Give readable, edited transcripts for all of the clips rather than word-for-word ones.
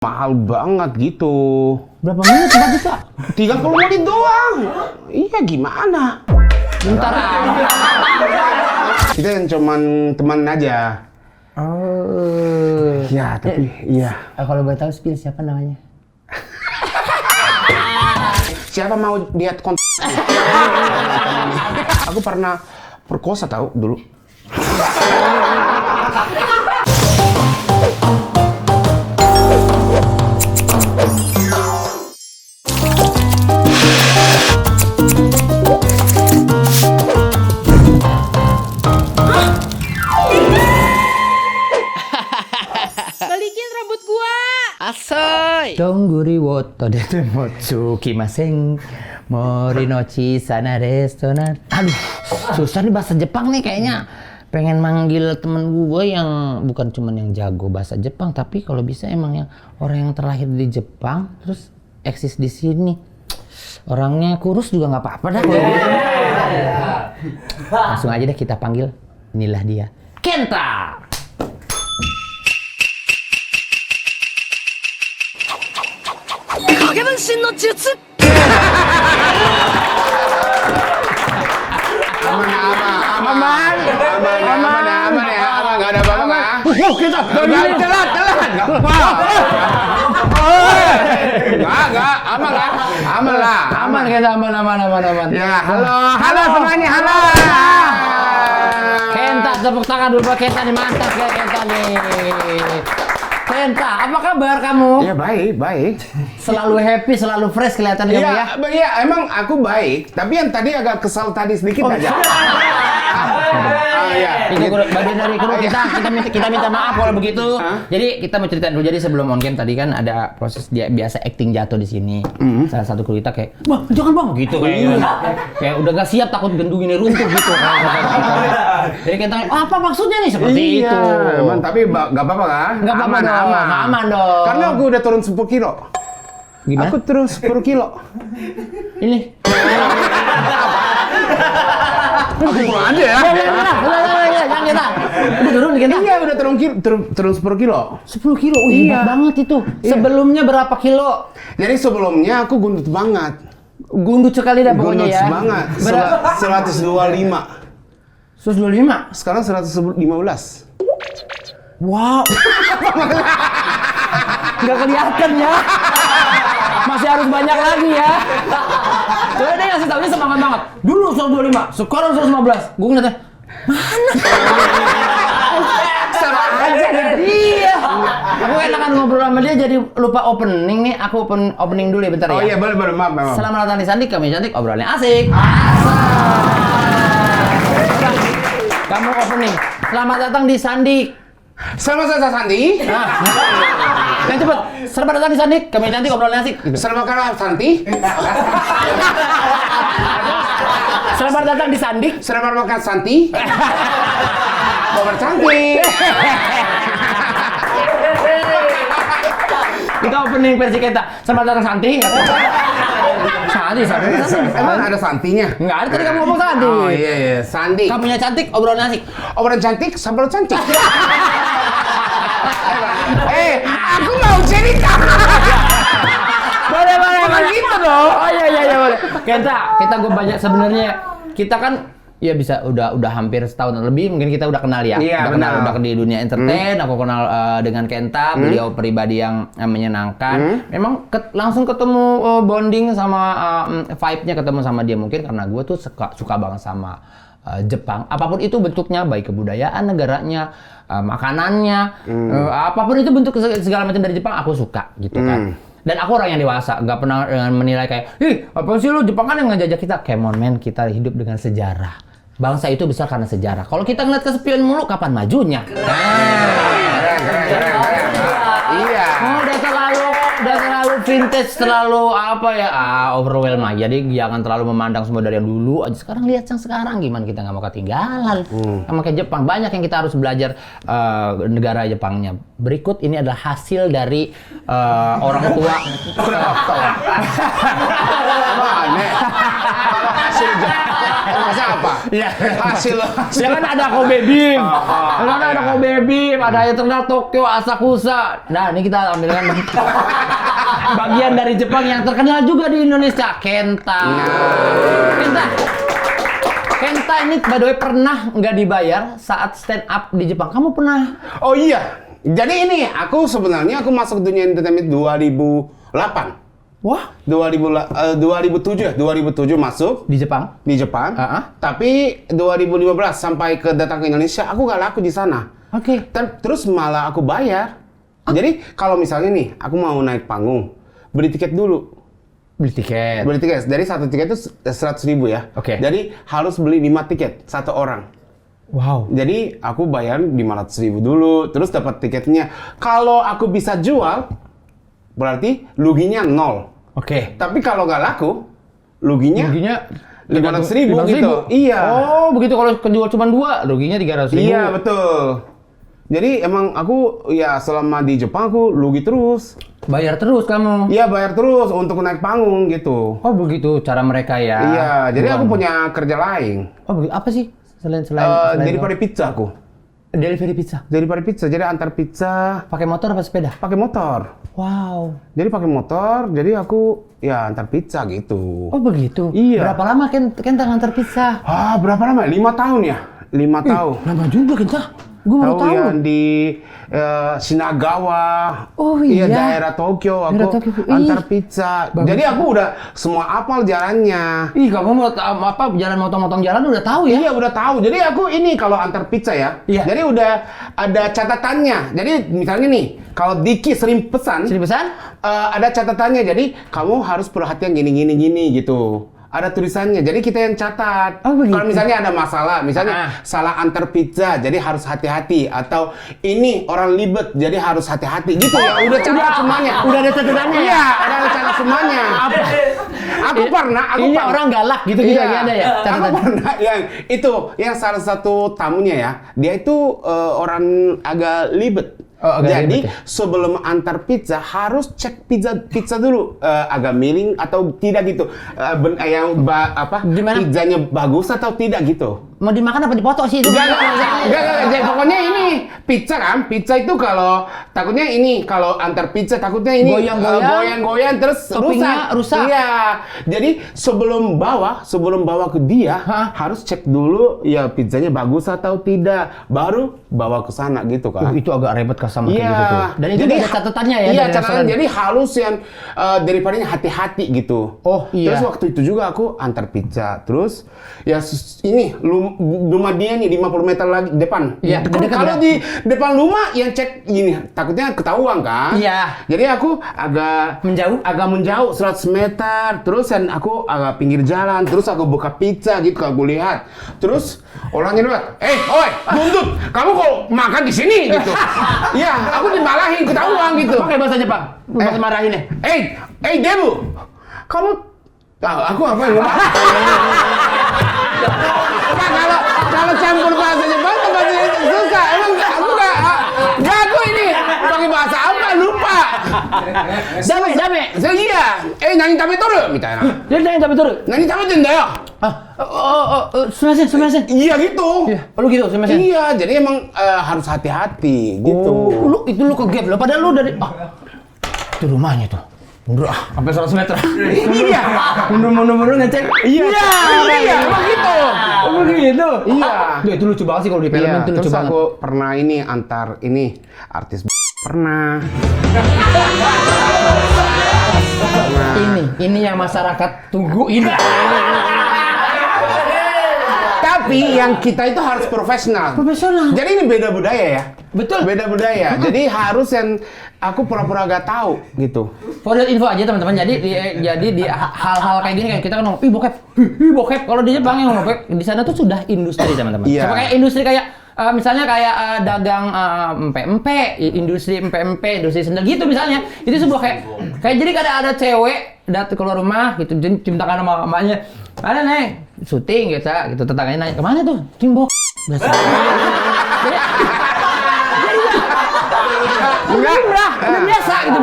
Mahal banget gitu. Berapa menit 4 juta? 30 menit doang. Iya gimana? Bentar. Kita yang cuman teman aja. Oh. Ya tapi iya. Kalau boleh tahu spill siapa namanya? Siapa mau lihat konten? Aku pernah perkosa tahu dulu. Balikin rambut gua. Asoy. Dongguri woto dete motsuki maseng. Mori no chisana restoran. Aduh, susah nih bahasa Jepang nih kayaknya. Pengen manggil temen gue yang bukan cuman yang jago bahasa Jepang, tapi kalau bisa emang yang orang yang terlahir di Jepang terus eksis di sini. Orangnya kurus juga nggak apa-apa dah. Langsung aja deh kita panggil. Inilah dia, Kenta. Aman ya, nggak ada apa-apa. Kita Telat. Nggak, aman lah. aman kita aman. Ya, halo semuanya, halo. Kenta, tepuk tangan dulu buat Kenta nih, mantap ya Kenta nih. Kenta, apa kabar kamu? Ya baik. Selalu happy, selalu fresh kelihatan kamu ya? Iya, emang aku baik. Tapi yang tadi agak kesal tadi sedikit aja. Iya. Itu bagian dari kru kita minta maaf kalau begitu. Jadi kita mau ceritain dulu. Jadi sebelum on cam tadi kan ada proses dia biasa acting jatuh di sini. Salah satu kru kita kayak, "Bang, jangan Bang." Gitu kayak udah gak siap, takut gendung ini runtuh gitu. Jadi kita apa maksudnya nih seperti itu. Aman, tapi nggak apa-apa kan? Nggak apa-apa dong. Aman dong. Karena aku udah turun 10 kilo. Gimana? Aku turun 10 kilo. Ini. Aku pulang aja ya. Jangan kita. Udah turun kita. Iya, udah turun 10 kilo. 10 kilo, Iya. hebat banget itu. Iya. Sebelumnya berapa kilo? Jadi sebelumnya aku gendut banget. Gundut sekali dah pokoknya ya. Gendut banget. 125. 125? Sekarang 115. Wow. Nggak kelihatan ya. Masih harus banyak lagi ya. Soalnya dia ngasih tahunya semangat banget. Dulu 125, sekarang 115. Gue ngeliatnya, mana? Sama aja deh. Iya. Aku enakan ngobrol sama dia jadi lupa opening nih. Aku opening dulu ya bentar ya. Oh iya, boleh, maaf. Selamat datang di Sandik, kami cantik, obrolannya asik. Kamu opening. Selamat datang di Sandik. Selamat datang Santi. Yang cepet. Selamat datang di Sandik, kami cantik, obrolannya asik. Selamat datang Santi. Selamat datang di Sandik. Selamat makan Santi. Kabar cantik. Kita opening versi kita. Selamat datang Santi. Santi. Emang ada Santinya? Enggak ada, tadi kamu ngomong Santi. Oh iya, Santi. Kamunya cantik, obrolannya asik. Orang cantik, sambal cantik. Aku mau cerita. Boleh. Gitu dong. Oh iya boleh. Kita gue banyak sebenarnya. Kita kan ya bisa udah hampir setahun lebih mungkin kita udah kenal ya. Iya, udah di dunia entertain. Aku kenal dengan Kenta, beliau pribadi yang menyenangkan. Memang langsung ketemu bonding sama vibe-nya ketemu sama dia mungkin karena gue tuh suka banget sama Jepang. Apapun itu bentuknya, baik kebudayaan negaranya, makanannya, apapun itu bentuk segala macam dari Jepang aku suka gitu kan. Dan aku orang yang dewasa, nggak pernah menilai kayak, "Ih, apa sih lu Jepang kan yang ngajak kita." Come on man, kita hidup dengan sejarah. Bangsa itu besar karena sejarah. Kalau kita ngeliat kesepian mulu, kapan majunya? Keren. Iya. Udah terlalu vintage terlalu apa ya, overwhelm aja. Jadi jangan terlalu memandang semua dari yang dulu aja. Sekarang lihat yang sekarang gimana, kita nggak mau ketinggalan. Sama kayak Jepang, banyak yang kita harus belajar negara Jepangnya. Berikut ini adalah hasil dari orang tua. Aneh. Hasil masa apa? Ya. Hasil. Ya kan ada Kobe Beef, ada Kobe Beef, ada Eternal Tokyo, Asakusa. Nah ini kita ambilkan bagian dari Jepang yang terkenal juga di Indonesia, Kenta. Kenta ini by the way pernah nggak dibayar saat stand up di Jepang. Kamu pernah? Oh iya. Jadi ini aku sebenarnya masuk dunia entertainment 2008. Wah, 2007 masuk di Jepang? di Jepang. Tapi 2015 sampai datang ke Indonesia aku nggak laku di sana. Oke. Terus malah aku bayar. Jadi kalau misalnya nih aku mau naik panggung, beli tiket dulu. Beli tiket. Beli tiket. Dari satu tiket itu 100.000 ya. Oke. Jadi harus beli 5 tiket satu orang. Wow. Jadi aku bayar 500.000 dulu, terus dapat tiketnya. Kalau aku bisa jual, berarti ruginya 0. Oke. Tapi kalau nggak laku, ruginya 500.000 gitu. Iya. Oh, begitu kalau kejual cuma 2, ruginya 300.000. Iya, betul. Jadi emang aku ya selama di Jepang aku rugi terus. Bayar terus kamu. Iya, bayar terus untuk naik panggung gitu. Oh, begitu cara mereka ya. Iya, jadi aku Bukan. punya kerja lain. Oh, begitu. Apa sih? Selain Delivery pizza aku. Delivery pizza. Delivery pizza, jadi antar pizza Pakai motor apa sepeda? pakai motor. Wow. Jadi pakai motor, jadi aku ya antar pizza gitu. Oh, begitu. Iya. Berapa lama Kenta ngantar pizza? Berapa lama? 5 tahun ya? 5 tahun. Lama juga Kenta. Gue baru tahu. Yang di Shinagawa. Oh iya. Daerah Tokyo. Aku Daerah Tokyo. antar Ih, pizza. bagus. Jadi aku udah semua apal jalannya. Ih, kamu mau jalan motong-motong jalan udah tahu ya? Iya, udah tahu. Jadi aku ini kalau antar pizza ya. Iya. Jadi udah ada catatannya. Jadi misalnya nih, kalau Diki sering pesan, Sini pesan? ada catatannya. Jadi kamu harus perhatian gini gitu. Ada tulisannya, jadi kita yang catat. Oh, begitu. Kalau misalnya ada masalah, misalnya salah antar pizza, jadi harus hati-hati. Atau ini orang libet, jadi harus hati-hati. Gitu ya, udah catat semuanya. Udah ada catatannya? Iya, ada catat semuanya. Aku pernah. Ini orang galak gitu-gitu Iya, lagi ada ya? aku Catatan. pernah yang salah satu tamunya ya, dia itu orang agak libet. Oh, agak jadi ribet ya? sebelum antar pizza harus cek pizza dulu agak miring atau tidak gitu. Gimana? Pizzanya bagus atau tidak gitu. Mau dimakan apa dipoto sih itu? Enggak. Pokoknya ini pizza kan. Pizza itu kalau takutnya ini kalau antar pizza takutnya ini goyang-goyang terus toppingnya rusak. Iya. Jadi sebelum bawa ke dia harus cek dulu ya pizzanya bagus atau tidak. Baru bawa ke sana gitu kan. Itu agak ribet sama kayak gitu tuh. Dan itu jadi, ada catatannya ya? Iya, dari catatan. restoran? Jadi halus yang daripadanya hati-hati gitu. Oh, iya. Terus waktu itu juga aku antar pizza. Terus ya ini rumah dia nih 50 meter lagi depan. Iya, dekat Kalau ya? di depan rumah yang cek ini takutnya ketahuan kan. Iya. Jadi aku agak menjauh 100 meter. Terus dan aku agak pinggir jalan. Terus aku buka pizza gitu aku lihat. Terus orangnya lihat, oi, buntut, kamu kok makan di sini gitu. Iya, aku dimarahin ketahuan gitu. Pakai bahasa Jepang. Bahasa marahin ya. Debu, kamu aku apa yang ngomong? Kalau campur bahasa Jepang bahasa susah. Emang aku nggak aku ini pakai bahasa apa lupa. Dame. Iya. Nani tabetoru? Mitana. Dia nanya tapi turun. Nani tabeten da yo? Sumasen. Iya gitu. Iya. Lu gitu, sumasen. Iya, jadi emang harus hati-hati gitu. Oh, itu lu ke gap lo. Padahal lu dari itu rumahnya tuh. Mundur sampai 100 meter. Iya. Mundur ngecek. Iya, emang gitu. Begitu. Iya. Duh, itu lucu banget sih kalau di film itu lucu terus banget. aku pernah ini antar ini artis pernah. Ini yang masyarakat tunggu ini. Tapi yang kita itu harus profesional. Jadi ini beda budaya ya. Betul. Beda budaya. Jadi harus yang aku pura-pura gak tahu gitu. For your info aja teman-teman. Jadi di hal-hal kayak gini kayak kita kan ngomong, bokep. Kalau di Jepang yang ngomong bokep, di sana tuh sudah industri teman-teman. Iya. Sama kayak industri kayak misalnya kayak dagang empe-empe, industri empe-empe, industri sendal gitu misalnya. Itu sebuah kayak jadi kadang ada cewek datang keluar rumah gitu, cium tangan sama emaknya. Ada nih, syuting gitu tetangganya nanya, "Kemana tuh?" "Timbok." Biasa. Enggak, udah biasa gitu,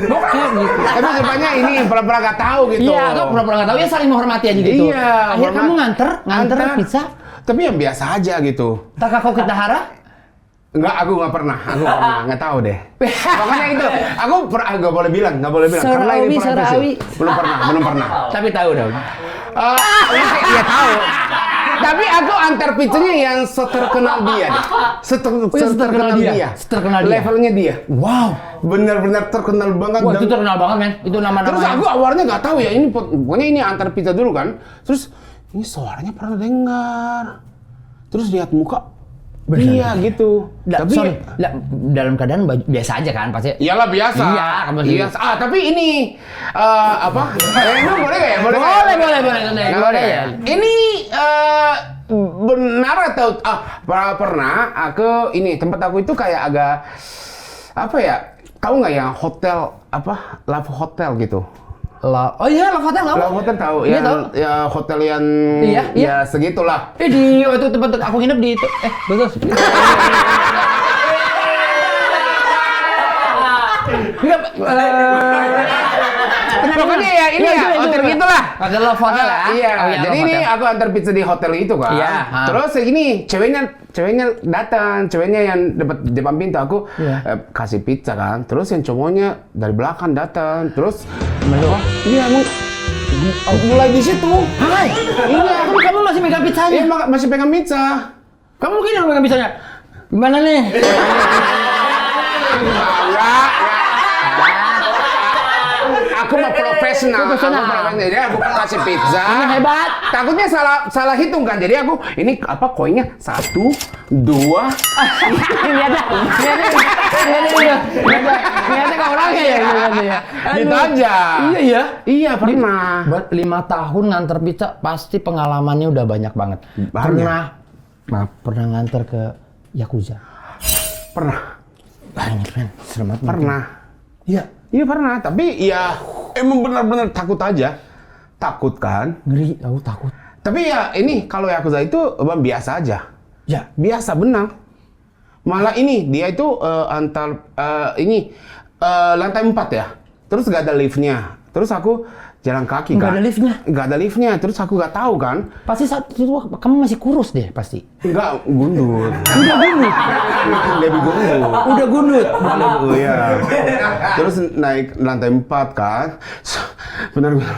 bokep gitu. Tapi sebenarnya ini pura-pura gak tahu gitu. Iya, tuh pura-pura nggak tahu ya, saling menghormati aja gitu. Iya, Akhirnya kamu nganter pizza. Tapi yang biasa aja gitu. Tak kau ke Tahara? Enggak, aku nggak pernah, nggak tahu deh. Pokoknya itu, aku nggak boleh bilang, karena ini Sarawi. belum pernah. Tapi tahu dong. Iya tahu. Tapi aku antar pizzanya yang seterkenal dia. Seterkenal dia. Seterkenal dia. Levelnya dia. Wow, benar-benar terkenal banget. Wah, itu terkenal banget, men. Itu nama-nama. Terus aku awalnya nggak tahu ya, ini pokoknya ini antar pizza dulu kan. Terus ini suaranya pernah dengar. Terus lihat muka, iya gitu. Tapi dalam keadaan biasa aja kan pasti. Iyalah biasa. Iya, kamu sih. Iya. Tapi ini apa? Emang boleh nggak ya? Boleh. Boleh ya. Ini benar atau pernah aku ini tempat aku itu kayak agak apa ya? Tahu nggak yang hotel apa? Love Hotel gitu. Oh iya, Love Hotel tahu. Love Hotel tahu. Iya, Yang tahu. ya hotel yang Iya. ya segitulah. Di waktu tempat aku nginep di itu. Betul. Pokoknya ya ini ya hotel gitulah. Hotel Love Hotel ya. Iya. Jadi ini aku antar pizza di hotel itu kan. Iya. Terus ini ceweknya datang, ceweknya yang depan pintu aku kasih pizza kan. Terus yang cowoknya dari belakang datang. Terus Meluk. iya mulai di situ. Hai. Iya, kamu masih megang pizzanya. Iya masih pegang pizza. Kamu mungkin yang megang pizzanya. Gimana nih? Enggak. Aku mau profesional. Jadi aku kasih pizza. Ini hebat. Takutnya salah hitung kan. Jadi aku ini apa koinnya 1, 2. Lihatnya ke orangnya ya. Gitu aja. Iya. Iya pernah. Buat 5 tahun nganter pizza pasti pengalamannya udah banyak banget. Pernah nganter ke Yakuza. Pernah. Banyak men. Selamat. Pernah. Iya pernah. Tapi ya emang benar-benar takut aja. Takut kan? Ngeri, aku takut. Tapi ya ini kalau Yakuza itu biasa aja. Ya, Biasa benar. Malah ini dia itu lantai 4 ya. Terus gak ada liftnya. Terus aku jalan kaki nggak kan. ada liftnya. Nggak ada liftnya. Terus aku gak tahu kan. Pasti saat itu kamu masih kurus deh pasti. Enggak gundul. Udah gundut. Lebih gundul. Udah gundut. Oh iya. Terus naik lantai 4 kan. Benar-benar.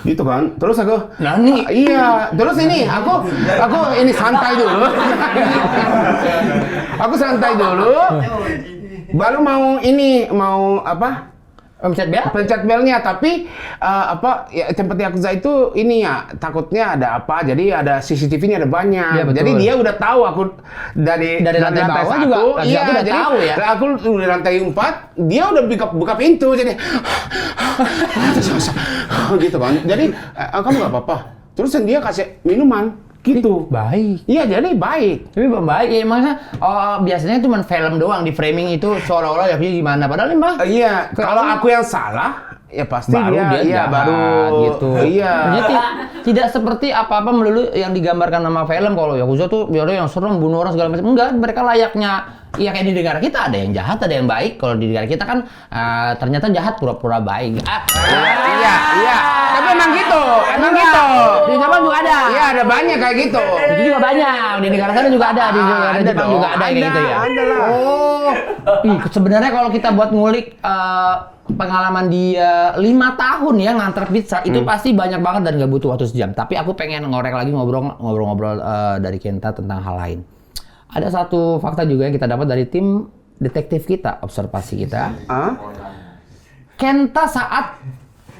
Gitu kan. Terus aku Nani. Iya, terus ini aku ini santai dulu. Aku santai dulu. Baru mau apa? Pencet belnya, tapi tempat Yakuza itu ini ya takutnya ada apa, jadi ada CCTV-nya ada banyak. Ya, jadi dia udah tahu aku dari lantai bawah juga, iya, udah jadi tahu ya. aku di lantai 4, dia udah buka pintu, jadi gitu kan. Jadi kamu nggak apa-apa. Terus dia kasih minuman. Gitu. Baik. Iya, jadi baik. Tapi baik ya, maksudnya biasanya cuma film doang di framing itu seolah-olah ya gimana, padahal mah. Iya, kalau aku yang salah ya pasti baru dia iya, jahat, baru gitu. Iya. Jadi tidak seperti apa-apa melulu yang digambarkan nama film. Kalau Yakuza tuh biasanya yang serem, bunuh orang segala macam. Enggak, mereka layaknya ya kayak di negara kita ada yang jahat, ada yang baik. Kalau di negara kita kan ternyata jahat pura-pura baik. Iya. Tapi emang gitu. Di Jepang juga ada. Iya, ada banyak kayak gitu. Itu juga banyak. Di negara sana juga ada. Di Jepang dong. juga ada kayak gitu ya. Ada lah. Oh. Sebenarnya kalau kita buat ngulik pengalaman dia 5 tahun ya nganter pizza itu pasti banyak banget dan gak butuh waktu sejam. Tapi aku pengen ngorek lagi ngobrol-ngobrol dari Kenta tentang hal lain. Ada satu fakta juga yang kita dapat dari tim detektif kita, observasi kita. Kenta saat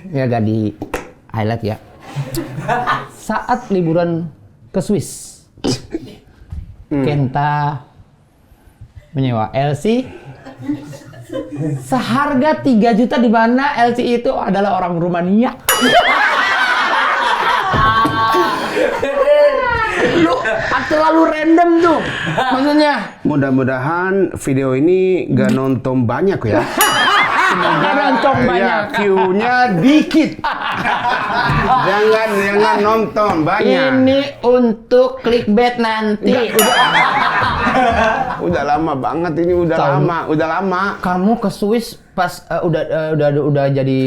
ya gak di highlight ya. Saat liburan ke Swiss, Kenta menyewa LC seharga 3 juta di mana LC itu adalah orang Rumania. terlalu random tuh. Maksudnya. Mudah-mudahan video ini gak nonton banyak ya. Nggak nonton banyak. Ya, view-nya dikit. jangan nonton banyak. Ini untuk clickbait nanti. Udah lama banget ini, udah lama. Kamu ke Swiss pas udah jadi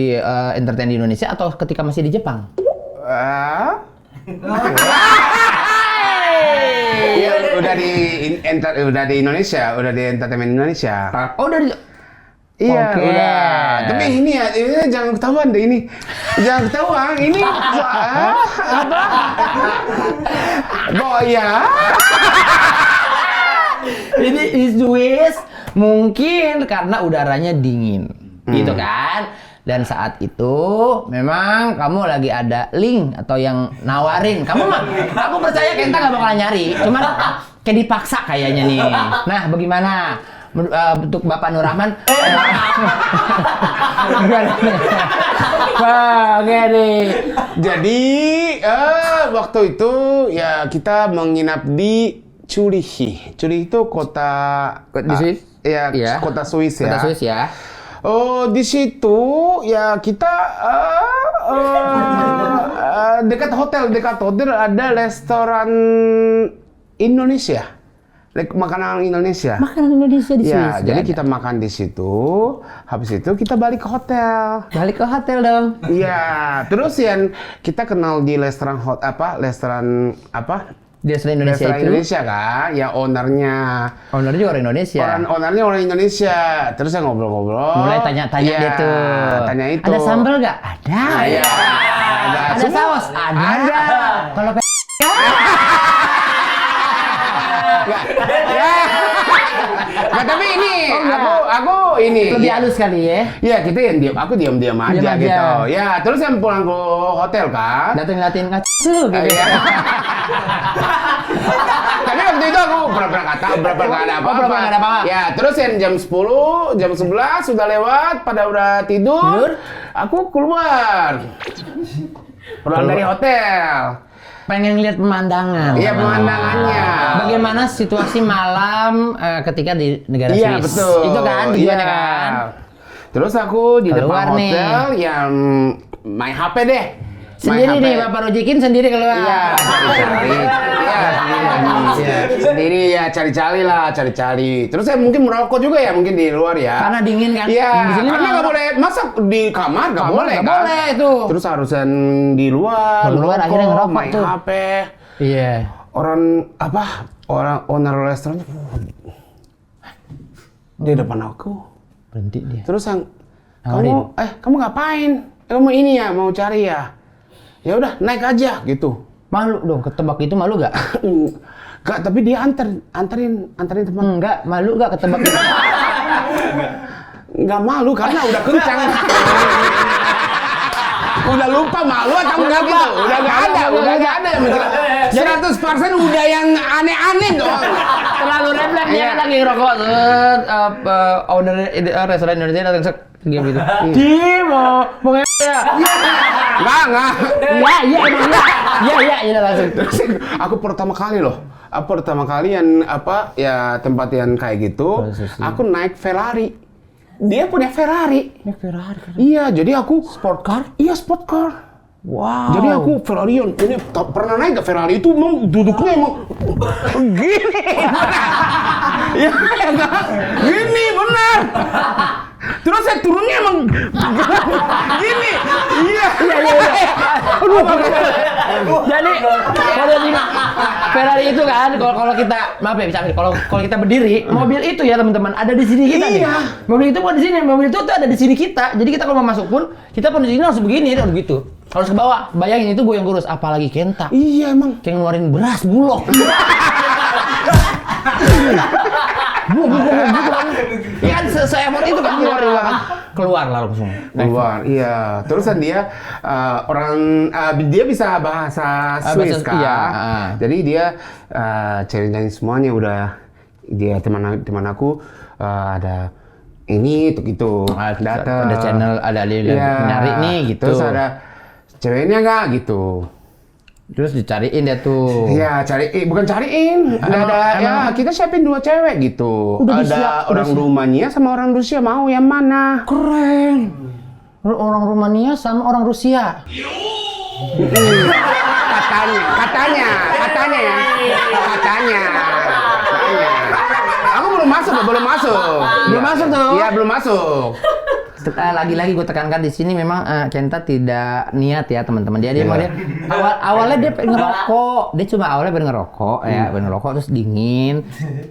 entertain di Indonesia atau ketika masih di Jepang? Iya, udah di Indonesia, udah di entertainment Indonesia. Oh, udah di... Iya, Oke. udah. Tapi ini jangan ketahuan deh ini. Jangan ketahuan ini. Oh iya. Ini di Swiss mungkin karena udaranya dingin, gitu kan? Dan saat itu memang kamu lagi ada link atau yang nawarin. Kamu percaya Kenta nggak bakalan nyari, cuman kayak dipaksa kayaknya nih. Nah, bagaimana? Untuk Bapak Nur Rahman. Oke nih. Jadi waktu itu ya kita menginap di Zurich. Zurich itu kota Di Swiss? Ya, Iya. kota Swiss ya. Kota Swiss ya. Oh, di situ ya kita dekat hotel ada restoran Indonesia. Makanan Indonesia. Makanan Indonesia di Swiss. Ya, jadi kita makan di situ. Habis itu kita balik ke hotel. Balik ke hotel dong. Iya, terus yang kita kenal di restoran restoran Di restoran Indonesia restoran itu. Indonesia kan, ya ownernya. Ownernya juga orang Indonesia. Ownernya orang Indonesia. Terus saya ngobrol-ngobrol. Mulai tanya-tanya Iya, gitu. Tanya itu. Ada sambal nggak? Ada. Iya. Ada saus? Ada. Kalau Nah, tapi ini enggak. aku ini lebih ya. halus kali ya. Iya, kita yang diam, aku diam-diam aja, Diam aja. gitu. Ya, terus yang pulang ke hotel kan. Datin ngacu gitu. Iya. Tapi waktu itu aku berapa nggak ada apa-apa. berapa nggak ada apa-apa. Ya, terus yang jam 10, jam 11 sudah lewat, pada udah tidur. Aku keluar dari hotel. Pengen lihat pemandangan. Iya, pemandangannya. Bagaimana situasi malam ketika di negara Iya, Swiss? betul. Itu kan tujuannya Iya. kan. Terus aku di Keluar depan nih. hotel yang main HP deh. Sendiri Main nih HP. Bapak Rojikin sendiri keluar. Iya, cari-cari. Sendiri ya, cari-cari. Terus saya mungkin merokok juga ya, mungkin di luar ya. Karena dingin kan. Iya, Di sini karena mah nggak boleh masak di kamar, nggak boleh nggak kan. boleh itu. Terus harusan di luar, Keluar akhirnya ngerokok main tuh. HP. Iya. Orang owner restoran di depan aku. Berhenti dia. Terus yang Nawarin. kamu ngapain? Kamu ini ya mau cari ya? Ya udah naik aja gitu. Malu dong, ketebak itu malu gak? Enggak, tapi dia anterin teman. Enggak, malu gak ketebak itu? Enggak malu karena udah kencang. Udah lupa malu atau enggak gitu. Udah enggak ada yang mikir. 100% udah yang aneh-aneh dong. Terlalu refleks dia Iya. kan lagi ngerokok. Owner restoran Indonesia datang sek gitu. Di mau ya? Enggak. Iya emang iya langsung. Terus aku pertama kali yang tempat yang kayak gitu, aku naik Ferrari. Dia punya Ferrari. Iya, jadi aku Sport car? Iya, sport car. Wow. Jadi aku Ferrari ini pernah naik ke Ferrari itu emang duduknya emang gini. Iya, gini benar. Terus saya turunnya emang gini. Iya. Aduh. Jadi kalau di Ferrari itu kan kalau kita maaf ya kalau kita berdiri mobil itu ya teman-teman ada di sini kita nih. Iya. Mobil itu bukan di sini, mobil itu tuh ada di sini kita. Jadi kita kalau mau masuk pun kita pun di sini harus begini harus gitu. Harus ke bawah. Bayangin itu gue yang kurus apalagi Kenta. Iya emang. Kayak ngeluarin beras bulog. Iya kan se-effort itu kan keluar lah langsung. Keluar, iya. Terus kan dia dia bisa bahasa Swiss kan. Iya. Jadi dia ceritain semuanya udah dia teman aku ada ini gitu. Datang. Ada channel ada Iya. nyari nih gitu. Terus ada ceweknya nggak gitu. Terus dicariin dia tuh. Ya bukan cariin. Ya kita siapin 2 cewek gitu. Ada orang Rumania sama orang Rusia, mau yang mana? Keren. Orang Rumania sama orang Rusia. Katanya. Aku belum masuk tuh. Iya, belum masuk. Lagi-lagi gue tekankan di sini memang Kenta tidak niat ya teman-teman. Dia awalnya dia pengen ngerokok. Dia cuma awalnya pengen ngerokok ya, pengen ngerokok terus dingin.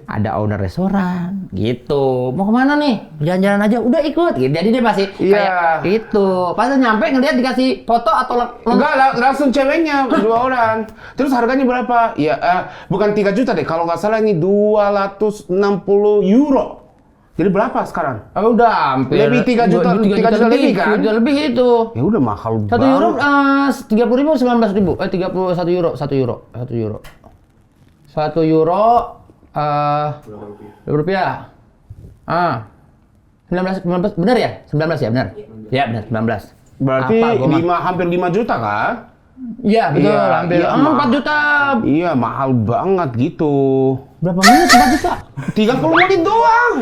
Ada owner restoran gitu. Mau kemana nih? Jalan-jalan aja. Udah ikut. Gitu. Jadi dia masih kayak itu. Pas nyampe ngeliat dikasih foto atau enggak, langsung ceweknya 2 orang. Terus harganya berapa? Ya bukan 3 juta deh. Kalau nggak salah ini 260 euro. Jadi berapa sekarang? Udah hampir lebih 3 juta lebih kan? 3 juta lebih itu. Ya udah mahal banget. 1 euro 30.000 19.000. 31 euro, 1 euro, 1 euro. 1 euro rupiah. 19 benar ya? 19 ya, benar. Ya, benar 19. Berarti hampir 5 juta kan? Iya, betul. Hampir 4 juta. Iya, mahal banget gitu. Berapa menit 4 juta? 30 menit doang.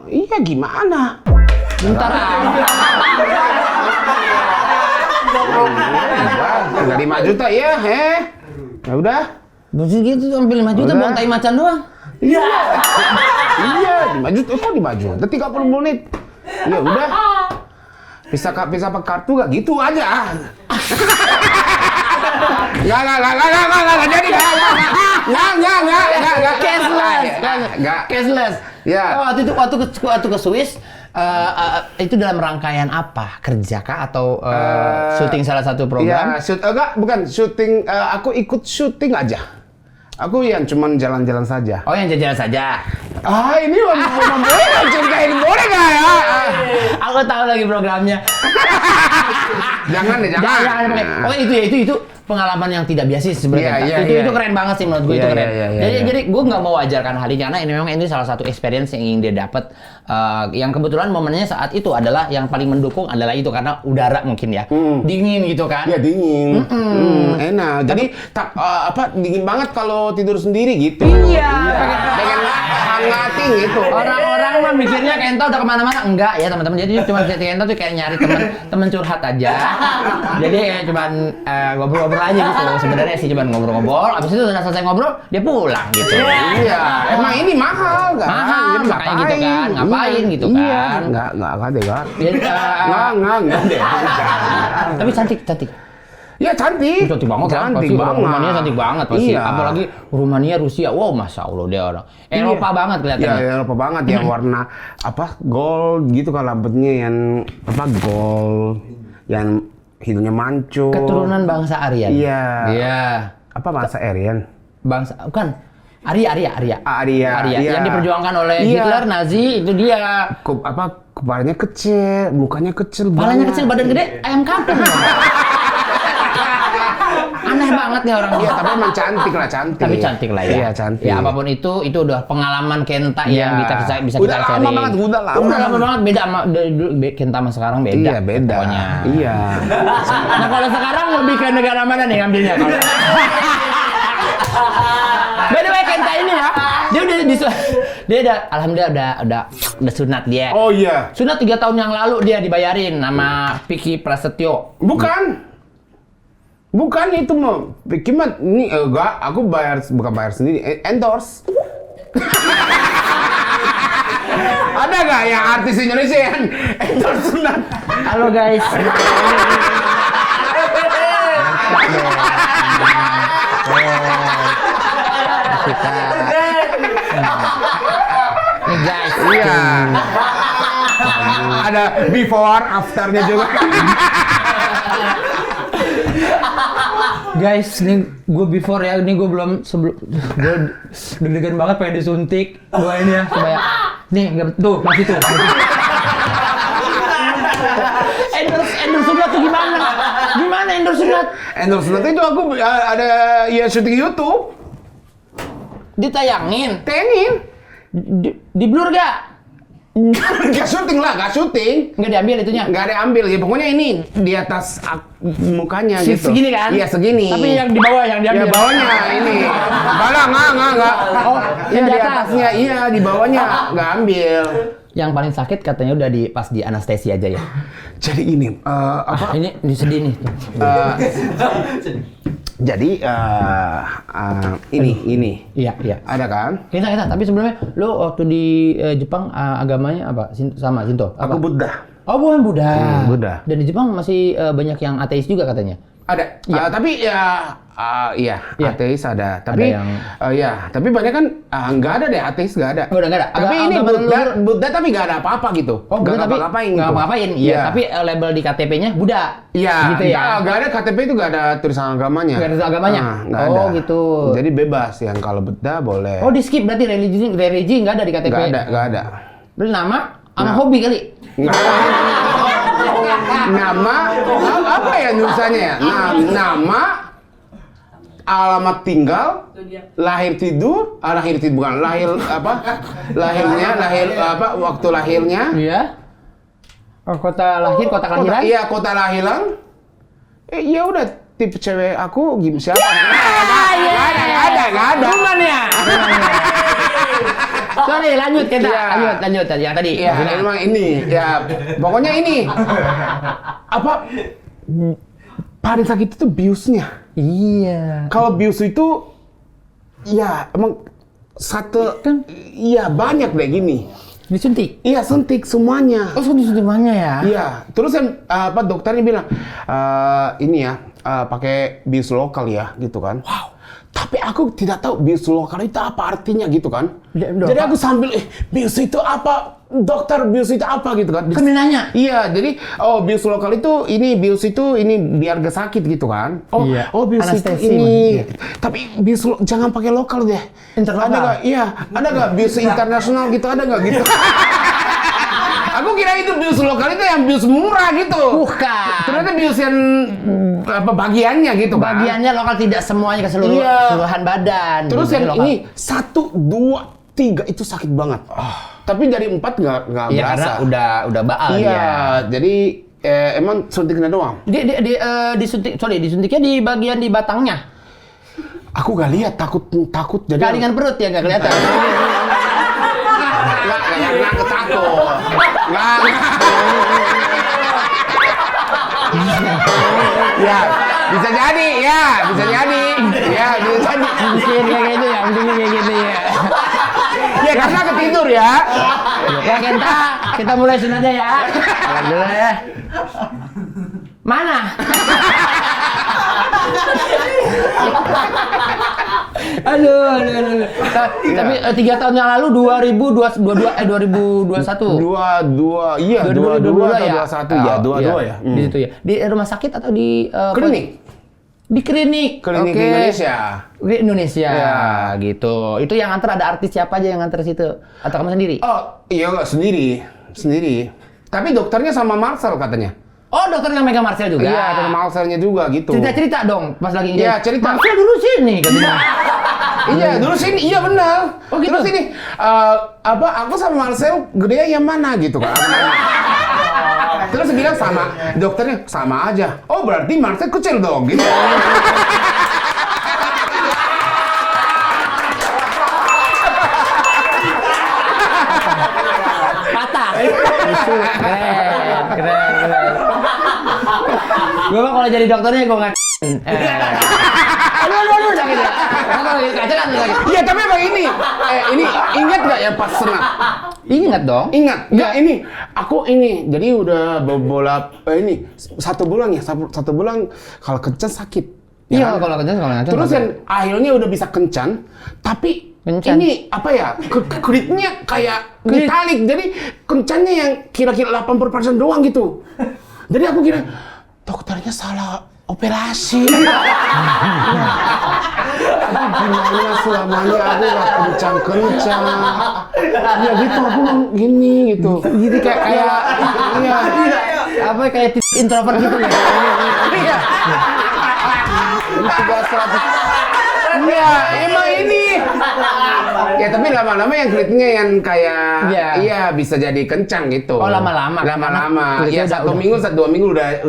Iya, gimana? Bentar. Udah 5 juta ya, Ya udah. Berarti gitu hampir 5 juta buang tai macan doang. Iya. Iya, 5 juta. Kok 5 juta? 30 menit. Ya udah. Bisa pakai kartu gak? Gitu aja. Nggak jadi nggak cashless. Ya. Waktu ke Swiss itu dalam rangkaian apa? Kerja kah atau syuting salah satu program? Ya, bukan syuting. Aku ikut syuting aja. Aku yang cuman jalan-jalan saja. Oh, yang jalan saja. Ini boleh ceritain boleh nggak ya? Aku tahu lagi programnya. Jangan. Oh, itu pengalaman yang tidak biasa sebenarnya. Itu keren banget sih menurut gue, itu keren. Jadi gue nggak mau wajarkan hal ini karena ini salah satu experience yang ingin dia dapat. Yang kebetulan momennya saat itu adalah yang paling mendukung adalah itu karena udara mungkin ya. Dingin gitu kan. Ya dingin. Enak. Jadi dingin banget kalau tidur sendiri gitu. Iya. Pengen hangatin gitu. Orang-orang mah mikirnya Kenta udah kemana-mana. Enggak ya teman-teman. Jadi cuma Kenta tuh kayak nyari teman curhat aja. Jadi cuman ngobrol-ngobrol aja gitu. Sebenarnya sih cuman ngobrol-ngobrol. Abis itu udah selesai ngobrol, dia pulang gitu. Iya. Emang ini mahal kan? Mahal, makanya gitu kan. Ngapain gitu kan? Enggak deh, Kak. Enggak deh. Tapi cantik. Ya cantik. Cantik banget kan? Pasti orang Rumania cantik banget pasti. Iya. Apalagi Rumania, Rusia. Wow, masya Allah dia orang. Eropa banget kelihatannya. Ya, Eropa banget yang warna gold gitu kan rambutnya yang gold. Yang hidungnya mancung. Keturunan bangsa Aryan. Iya. Iya. Apa bangsa Aryan? Bukan. Arya. Iya. Yang diperjuangkan oleh Hitler, Nazi, itu dia. Kepalanya kecil, mukanya kecil. Kepalanya kecil, badan gede, ayam kampung. Aneh banget nih orang. Iya, tapi emang cantik lah. Tapi cantik lah ya. Iya, cantik. Ya apapun itu udah pengalaman Kenta yang bisa kita sharing. Udah lama banget. Beda sama Kenta sama sekarang beda. Iya, beda. Pokoknya. Iya. Nah, kalau sekarang lebih ke negara mana nih ngambilnya? By the way, Kenta ini ya, dia udah alhamdulillah udah sunat dia. Oh iya. Sunat 3 tahun yang lalu dia dibayarin sama Vicky Prasetyo. Bukan itu mah. Vicky mah ini enggak, aku bukan bayar sendiri, endorse. Ada nggak yang artis Indonesia yang endorse sunat? Halo guys. Nih guys. Iya. Ada before afternya juga. Guys, nih gue before ya, ini gue belum gue deg-degan banget pengen disuntik. Gue ini ya, coba ya. Nih, tuh, masih tuh. Endorse sunat tuh gimana? Gimana endorse sunat? Endorse sunat itu aku ada ya syuting YouTube. Ditayangin? Tayangin. Di blur gak? Gak syuting lah, gak syuting. Nggak diambil itunya. Nggak ada ambil ya, pokoknya ini di atas mukanya gitu. Segini kan? Iya segini. Tapi yang di bawah yang Ya diambil. bawahnya ini. Enggak. Oh, yang di atas. atasnya, iya di bawahnya nggak ambil. Yang paling sakit katanya udah pas di anestesi aja ya. Jadi ini apa? Ini sedih nih. Jadi ini. Iya. Ada kan? Kita. Tapi sebelumnya lu waktu di Jepang agamanya apa? Sama Shinto? Apa? Aku Buddha. Oh, bukan Buddha. Buddha. Dan di Jepang masih banyak yang ateis juga katanya. Ada. Iya. Tapi iya, Iya. ateis ada. Tapi tapi banyak kan nggak ada deh ateis nggak ada. Oh, udah nggak ada. Tapi ini Agama Buddha tapi nggak ada apa-apa gitu. Oh, Buddha tapi ngapa-ngapain nggak gitu. ngapa-ngapain. Iya, tapi label di KTP-nya Buddha. Iya, gitu ya. nggak ada KTP itu nggak ada tulisan agamanya. Nggak ada tulisan agamanya? Nggak Oh, ada. gitu. Jadi bebas yang kalau Buddha boleh. Oh, di skip berarti religi nggak ada di KTP. Nggak ada. Berarti nama sama hobi kali. Nama apa ya nulisannya ya? Nama, alamat tinggal, lahir bukan lahir apa? Lahir apa? Waktu lahirnya? Iya. Oh, kota lahir, kota kelahiran? Iya, kota lahiran. Ya udah tipe cewek aku siapa? Nggak ada. Cuman ya. Sorry, lanjut kita. Iya. Lanjut yang tadi. Iya, memang ini. Ya, pokoknya ini. Apa? Paling sakit itu biusnya. Iya. Kalau bius itu, ya emang iya banyak deh gini. Disuntik. Iya suntik semuanya. Oh, suntik-suntikannya ya? Iya. Terus yang dokternya bilang ini ya pakai bius lokal ya gitu kan. Wow. Tapi aku tidak tahu bius lokal itu apa artinya gitu kan. Jadi aku sambil bius itu apa? Dokter bius itu apa gitu kan. Sambil nanya? Iya, jadi bius lokal itu ini bius itu ini biar gak sakit gitu kan. Iya. Bius Anestesi, itu ini. Mas. Tapi bius jangan pakai lokal deh. Internasional. Ada nggak? Iya, ada nggak bius internasional gitu ada nggak gitu? Aku kira itu bius lokal itu yang bius murah gitu. Bukan. Ternyata bius yang apa bagiannya gitu kan. Bagiannya lokal tidak semuanya keseluruhan badan. Terus Jadi yang lokal. ini 1, 2, 3 itu sakit banget. Tapi dari 4 nggak Iya, berasa. karena udah baal Iya, ya. jadi emang suntiknya doang. Disuntiknya di bagian di batangnya. Aku gak lihat takut jadi. Garingan perut ya nggak kelihatan. Nggak ketakut. Nggak. Ya, bisa jadi. Ya, bisa jadi. Mungkin kayak gitu ya, mungkin kayak gitu ya. Ya karena ketidur ya. Ya kita mulai sini aja ya. Alhamdulillah ya. Mana? Aduh. Tapi 3 tahun yang lalu 2021. Iya, 2022 atau ya. 21 ya, 22 ya. Di situ ya. Di rumah sakit atau di Klinik. Di klinik. Klinik Oke. Indonesia. Di Indonesia. Ya. Gitu. Itu yang antar ada artis siapa aja yang antar situ? Atau kamu sendiri? Oh, iya enggak sendiri. Tapi dokternya sama Marcel katanya. Oh, dokter yang megang Marcel juga. Iya, ada Marcelnya juga gitu. Cerita-cerita dong pas lagi Iya, cerita. Marcel dulu sini katanya. Iya, dulu sini iya benar. Oh, gitu? Terus ini aku sama Marcel gede yang mana gitu kan. Terus bilang sama dokternya sama aja. Oh, berarti Marcel kecil dong gitu. Patah. Itu keren. Gue mah kalau jadi dokternya gue nggak. Aduh, sakit ya. Kalau kaca kan sakit. Iya, tapi emang ini ingat nggak ya pas senang? Ingat dong. Ingat nggak ini? Aku ini jadi udah ini 1 bulan ya, 1 bulan kalau kencan sakit. Iya, kan? kalau kencan. Terus yang akhirnya udah bisa kencan, tapi Kencan. ini apa ya? Kulitnya kayak metalik. Jadi kencannya yang kira-kira 80% doang gitu. Jadi aku kira dokternya salah operasi. Gimana selamanya aku gak kencang-kencang. Ya gitu, aku gini gitu. Gitu kayak Iya. apa kayak introvert gitu ya. Iya. Itu gak 100. Iya, emang ini. Ya tapi lama-lama yang kulitnya yang kayak Iya. iya bisa jadi kencang gitu. Oh, lama-lama. Lama-lama. Kulitnya Ya udah- 2 minggu mulai.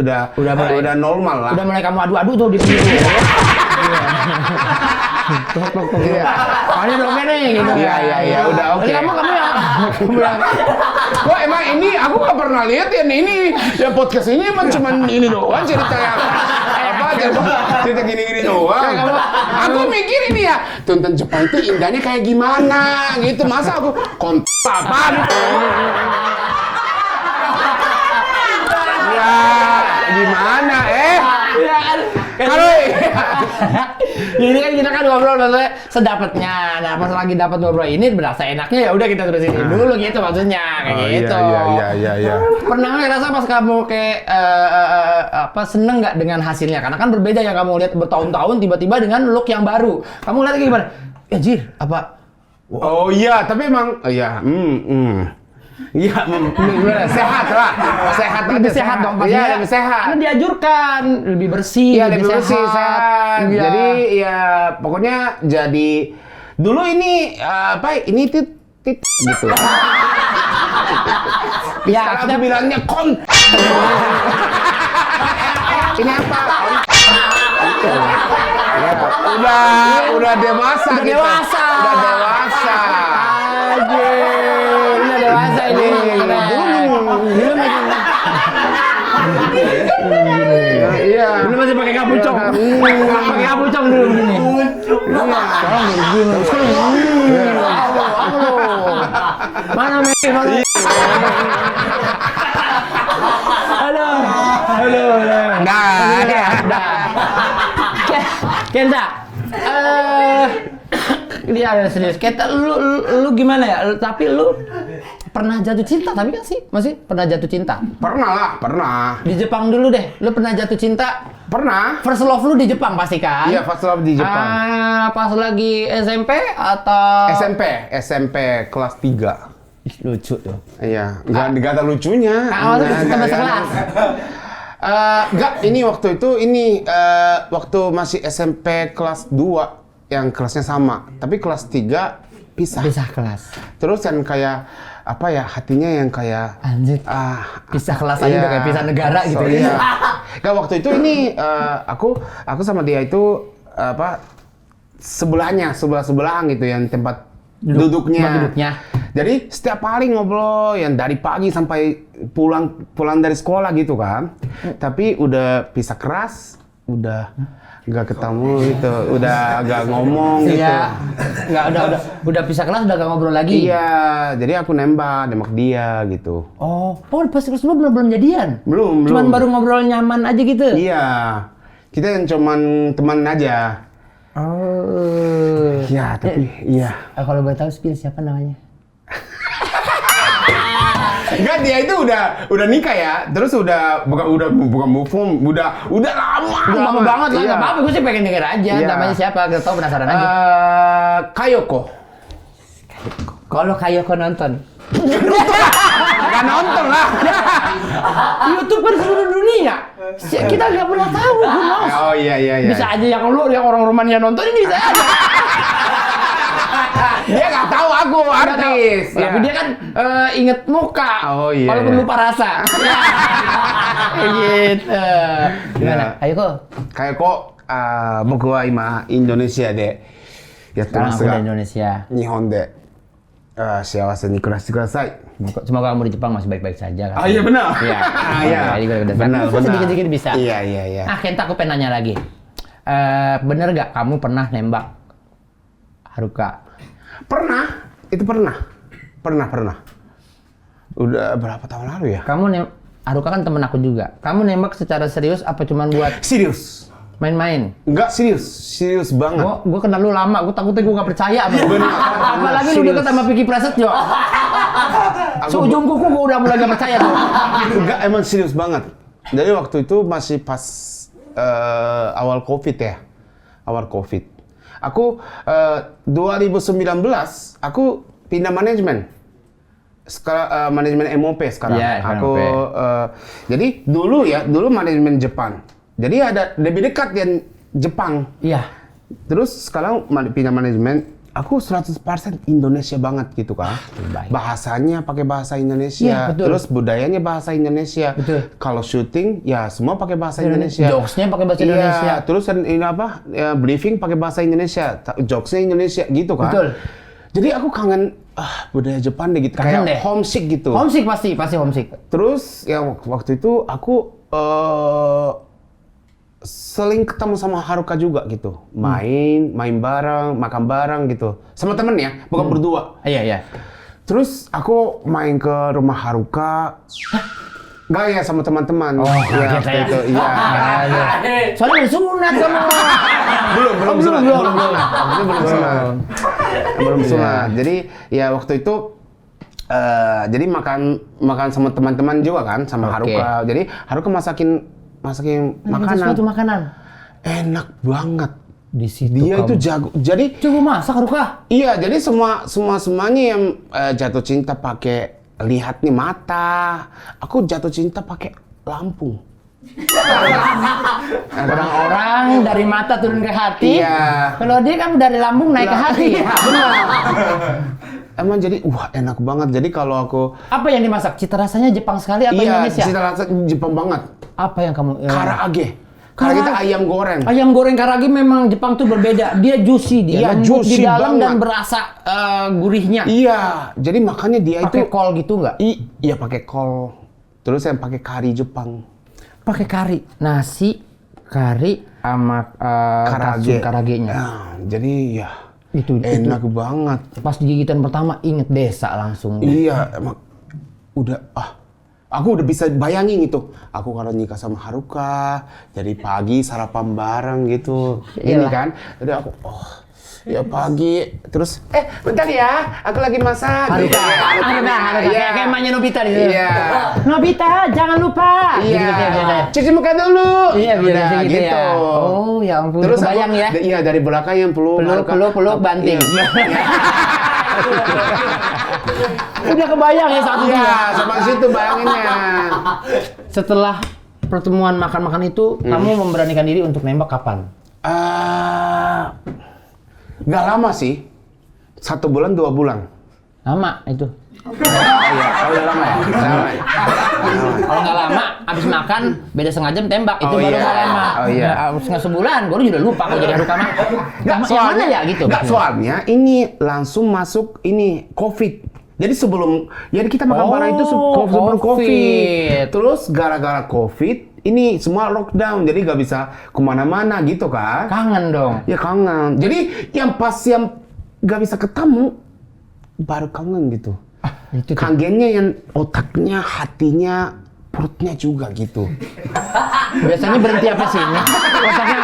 udah normal lah. Udah mulai kamu adu-adu tuh di pinggir. Iya. Soalnya dong nih gitu. Iya, udah oke. Jadi kamu yang Kok emang ini aku nggak pernah lihat ya ini ya podcast ini emang cuman ini doang cerita yang apa cerita gini-gini doang. Aku mikir ini ya tonton Jepang itu indahnya kayak gimana gitu masa aku apaan? Ya gimana kalau ini kan kita kan ngobrol maksudnya sedapatnya. Nah pas lagi dapat ngobrol ini berasa enaknya ya udah kita terusin dulu gitu maksudnya kayak gitu. Iya. Pernah nggak ngerasa pas kamu kayak apa seneng nggak dengan hasilnya? Karena kan berbeda yang kamu lihat bertahun-tahun tiba-tiba dengan look yang baru. Kamu lihat kayak gimana? Ya jir apa? Oh iya, tapi emang iya, iya, gimana? Sehat lah, sehat Lebih aja, sehat dong Iya, pastinya. lebih sehat. Karena dianjurkan lebih bersih, Iya, lebih bersih, sehat. Iya. Jadi ya pokoknya jadi dulu ini apa? Ini tit gitu. Ya, Sekarang aku bilangnya ini apa? Ya, udah dewasa Udah kita. dewasa. Udah dewasa. Anjir, udah dewasa ini. Iya. Dulu masih pakai kapucong. Pakai kapucong dulu begini. Mana Mei? Mana? Halo. Nah, ya. Kenta, dia ada serius. Kenta, lu gimana ya? Tapi lu pernah jatuh cinta, tapi kan sih masih pernah jatuh cinta. Pernah lah, pernah. Di Jepang dulu deh, lu pernah jatuh cinta? Pernah. First love lu di Jepang pasti kan? Iya, first love di Jepang. Pas lagi SMP atau? SMP kelas 3. Ih, lucu tuh. Iya, nggak ada lucunya. Maksudnya teman Nggak- sekelas? Enggak, ini waktu itu waktu masih SMP kelas 2 yang kelasnya sama, tapi kelas 3 pisah. Pisah kelas. Terus yang kayak apa ya, hatinya yang kayak Anjir. Pisah kelas aja iya. udah kayak pisah negara gitu Iya. ya. Nggak, waktu itu ini aku sama dia itu apa sebelahan gitu yang tempat duduknya. tempat duduknya. Jadi setiap hari ngobrol yang dari pagi sampai pulang dari sekolah gitu kan. Tapi udah pisah keras, udah nggak ketemu gitu, udah agak ngomong gitu. Iya. Nggak udah pisah kelas udah gak ngobrol lagi. Iya, jadi aku nembak dia gitu. Oh, pas kelas lu belum jadian? Belum. Cuman baru ngobrol nyaman aja gitu? Iya, kita yang cuman teman aja. Oh. Iya, tapi iya. Kalau boleh tahu spill siapa namanya? Enggak, dia itu udah nikah ya. Terus udah bukan move on, udah lama. Udah lama banget lah, Iya. nggak apa-apa, gue sih pengen denger aja. Iya. Namanya siapa, gak tau, penasaran aja. Kayoko. Kalau Kayoko nonton. Gak nonton lah. YouTuber seluruh dunia. Kita nggak pernah tahu, who knows? Oh iya. Bisa aja yang orang Rumania nonton ini bisa aja. Dia nggak tahu aku artis. Tapi dia kan inget muka. Oh, iya, Walaupun iya. lupa rasa. Gitu. Gimana? Ayo kok. Kayoko, boku wa ima Indonesia de Sekarang aku yattemasu di ga, Indonesia. Nihon de shiawase ni kurashite kudasai. Semoga kamu di Jepang masih baik-baik saja. Kan? Ah iya benar. Iya. Iya. Jadi gue udah Benar. sedikit-sedikit bisa. Iya. Ah, Kenta, aku pengen nanya lagi. Bener gak kamu pernah nembak Haruka? Pernah. Itu pernah. Udah berapa tahun lalu ya? Haruka kan temen aku juga. Kamu nembak secara serius apa cuman buat Serius. main-main? Enggak serius banget. Gue kenal lu lama, gue takutnya gue gak percaya sama lu. Bener. Apalagi lu Serius. deket sama Vicky Prasetyo. Seujung kuku gue udah mulai gak percaya tuh. Enggak, emang serius banget. Jadi waktu itu masih pas awal COVID ya. Awal COVID. Aku 2019 aku pindah manajemen. Sekarang manajemen MOP sekarang. Iya, Aku MOP. jadi dulu manajemen Jepang. Jadi ada lebih dekat yang Jepang. Iya. Terus sekarang pindah manajemen, aku 100% Indonesia banget gitu kan. Bahasanya pakai bahasa Indonesia, Iya, betul. terus budayanya bahasa Indonesia. Betul. Kalau syuting ya semua pakai bahasa Indonesia. Jokesnya pakai bahasa Iya, Indonesia. terus ini apa? Ya, briefing pakai bahasa Indonesia, jokesnya Indonesia gitu kan. Betul. Jadi aku kangen budaya Jepang deh gitu, Kangen kayak deh. homesick gitu. Homesick pasti homesick. Terus ya waktu itu aku sering ketemu sama Haruka juga gitu, main bareng, makan bareng gitu, sama temen ya, bukan berdua. Iya. Terus aku main ke rumah Haruka, nggak ya sama teman-teman. Oh, ya, kaget saya. itu, iya. Soalnya udah sunat kamu. belum sunat. Jadi ya waktu itu jadi makan sama teman-teman juga kan, sama Oke. Haruka. Jadi Haruka masakin makanan. Sesuatu makanan. Enak banget. Di situ Dia kamu. itu jago. Jadi Coba masak Haruka. iya, jadi semuanya yang jatuh cinta pakai lihat nih mata. Aku jatuh cinta pakai lampu. Orang-orang dari mata turun ke hati. Iya. Kalau dia kan dari lambung naik ke hati. Iya, benar. Emang jadi wah enak banget. Jadi kalau aku Apa yang dimasak? Cita rasanya Jepang sekali atau iya, Indonesia? cita rasa Jepang banget. Apa yang kamu? Karaage. Karena kita ayam goreng. Ayam goreng karage memang Jepang tuh berbeda. Dia juicy, dia Iya, lembut di juicy dalam dan banget. berasa gurihnya. Iya, jadi makanya dia Pakai itu kol gitu nggak? iya pakai kol. Terus yang pakai kari Jepang. Pakai kari, nasi, kari, sama karagenya. Ya, jadi ya Itu enak banget. pas gigitan pertama inget desa langsung. Iya, emang udah aku udah bisa bayangin itu. Aku kalau nikah sama Haruka, jadi pagi sarapan bareng gitu. Ini Iyalah. kan. Jadi aku ya pagi. Terus bentar ya, aku lagi masak. Haruka, Iya. kayak emaknya Nobita di situ. Iya. Nobita, jangan lupa. Iya. Gitu. Cuci muka dulu. Iya, biar Udah, gitu ya. Oh, ya ampun. Terus Kebayang aku, ya. Iya, dari belakang yang peluk. Haruka. Peluk, banting. Iya. Udah kebayang ya saat itu. Iya, sama situ bayanginnya. Setelah pertemuan makan-makan itu, kamu memberanikan diri untuk nembak kapan? Nggak lama sih. 1 bulan, 2 bulan. Lama itu. Iya, udah lama ya. Kalau nggak lama, abis makan beda setengah jam tembak itu Oh, baru iya. nggak lama. Oh, iya. Setengah sebulan, gue udah lupa kalau jadi Haruka mah. Yang mana ya gitu? Nggak, soalnya ini langsung masuk ini COVID. Jadi jadi kita makan bareng itu sebelum COVID. COVID. Terus gara-gara COVID, ini semua lockdown, jadi nggak bisa kemana-mana gitu kan. Kangen dong. Ya kangen. Jadi yang nggak bisa ketemu, baru kangen gitu. Itu tuh. Kangennya yang otaknya, hatinya, perutnya juga gitu. Biasanya berhenti apa sih? Otaknya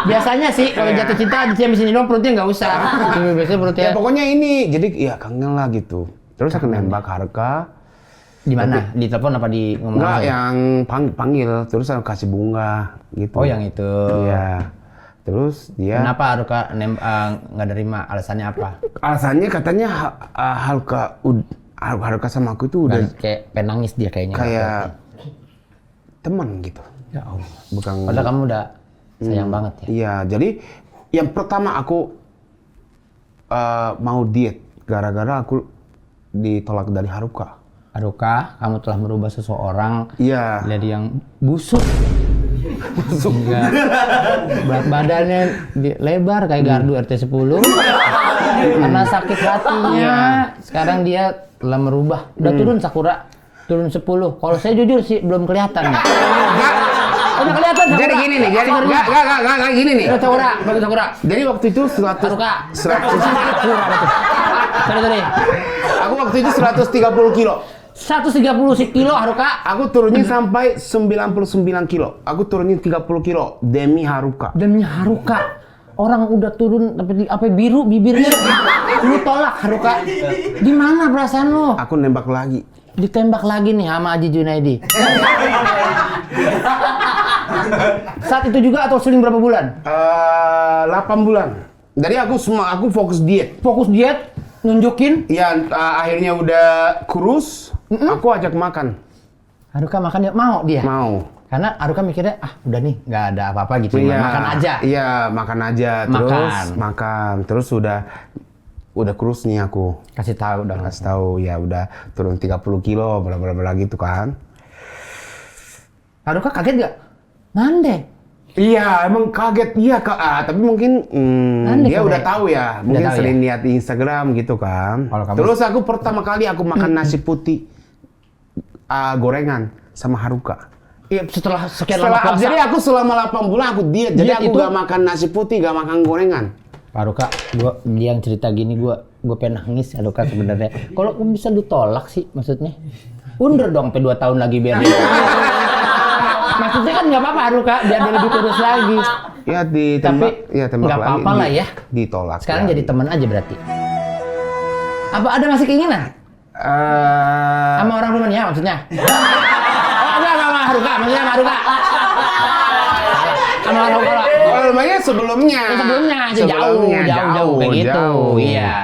biasanya sih kalau jatuh cinta di sini dong perutnya nggak usah. Biasanya perutnya Ya pokoknya ini, jadi ya kangen lah gitu. Terus aku nembak Haruka. di mana? Di telepon apa di ngomong? Enggak, langsung? yang panggil. Terus aku kasih bunga gitu. Oh, yang itu. Iya. Terus dia... Kenapa Haruka nggak nerima? Alasannya apa? Alasannya katanya Haruka sama aku itu udah Kayak penangis dia kayaknya. kayak teman gitu. Ya Allah. Bukan... Padahal kamu udah sayang banget ya. Iya, jadi yang pertama aku mau diet gara-gara aku ditolak dari Haruka. Haruka, kamu telah merubah seseorang Iya. dari yang busuk. Enggak. Berat badannya lebar kayak gardu RT 10. Karena sakit hatinya. Sekarang dia telah merubah. Udah turun Sakura. Turun 10. Kalau saya jujur sih belum kelihatan. Udah kelihatan Sakura. Jadi gini nih, jadi enggak gini nih. Udah Sakura, bagus Sakura. Jadi waktu itu 100 Haruka. 100 Sorry. aku waktu itu 130 kilo. 130 kilo Haruka. Aku turunnya sampai 99 kilo. Aku turunin 30 kilo demi Haruka. Demi Haruka. Orang udah turun tapi apa biru bibirnya. Lu tolak Haruka. Di mana perasaan lu? Aku nembak lagi. Ditembak lagi nih sama Aji Junaidi. Saat itu juga atau seling berapa bulan? 8 bulan. Jadi aku fokus diet. Fokus diet, nunjukin. Ya akhirnya udah kurus, aku ajak makan. Haruka makan ya mau dia. Mau. Karena Aruka mikirnya, udah nih, nggak ada apa-apa gitu, makan aja. Iya, makan aja. Terus makan. Terus udah kurus nih aku. Kasih tahu, ya udah turun 30 kilo, bla bla bla gitu kan. Aruka kaget nggak? Nande. Iya, emang kaget. Iya, tapi mungkin dia udah tahu ya. Mungkin sering lihat di Instagram gitu kan. Terus aku pertama kali aku makan nasi putih gorengan sama Haruka. Iya, setelah sekian lama puasa. Jadi aku selama 8 bulan aku diet. Jadi aku gak makan nasi putih, gak makan gorengan. Haruka, dia yang cerita gini, gue pengen nangis Haruka sebenarnya. Kalau bisa ditolak sih maksudnya. Undur dong sampai 2 tahun lagi biar dia. Maksudnya kan nggak apa-apa Haruka, biar dia lebih kurus lagi. Ya ditembak, tembak nggak apa-apa lah ya. Ditolak. Sekarang jadi teman aja berarti. Apa ada masih keinginan? Sama orang Rumania maksudnya? Enggak sama Haruka, maksudnya sama Haruka. Sama Haruka. Rumahnya sebelumnya jauh kayak gitu. Iya.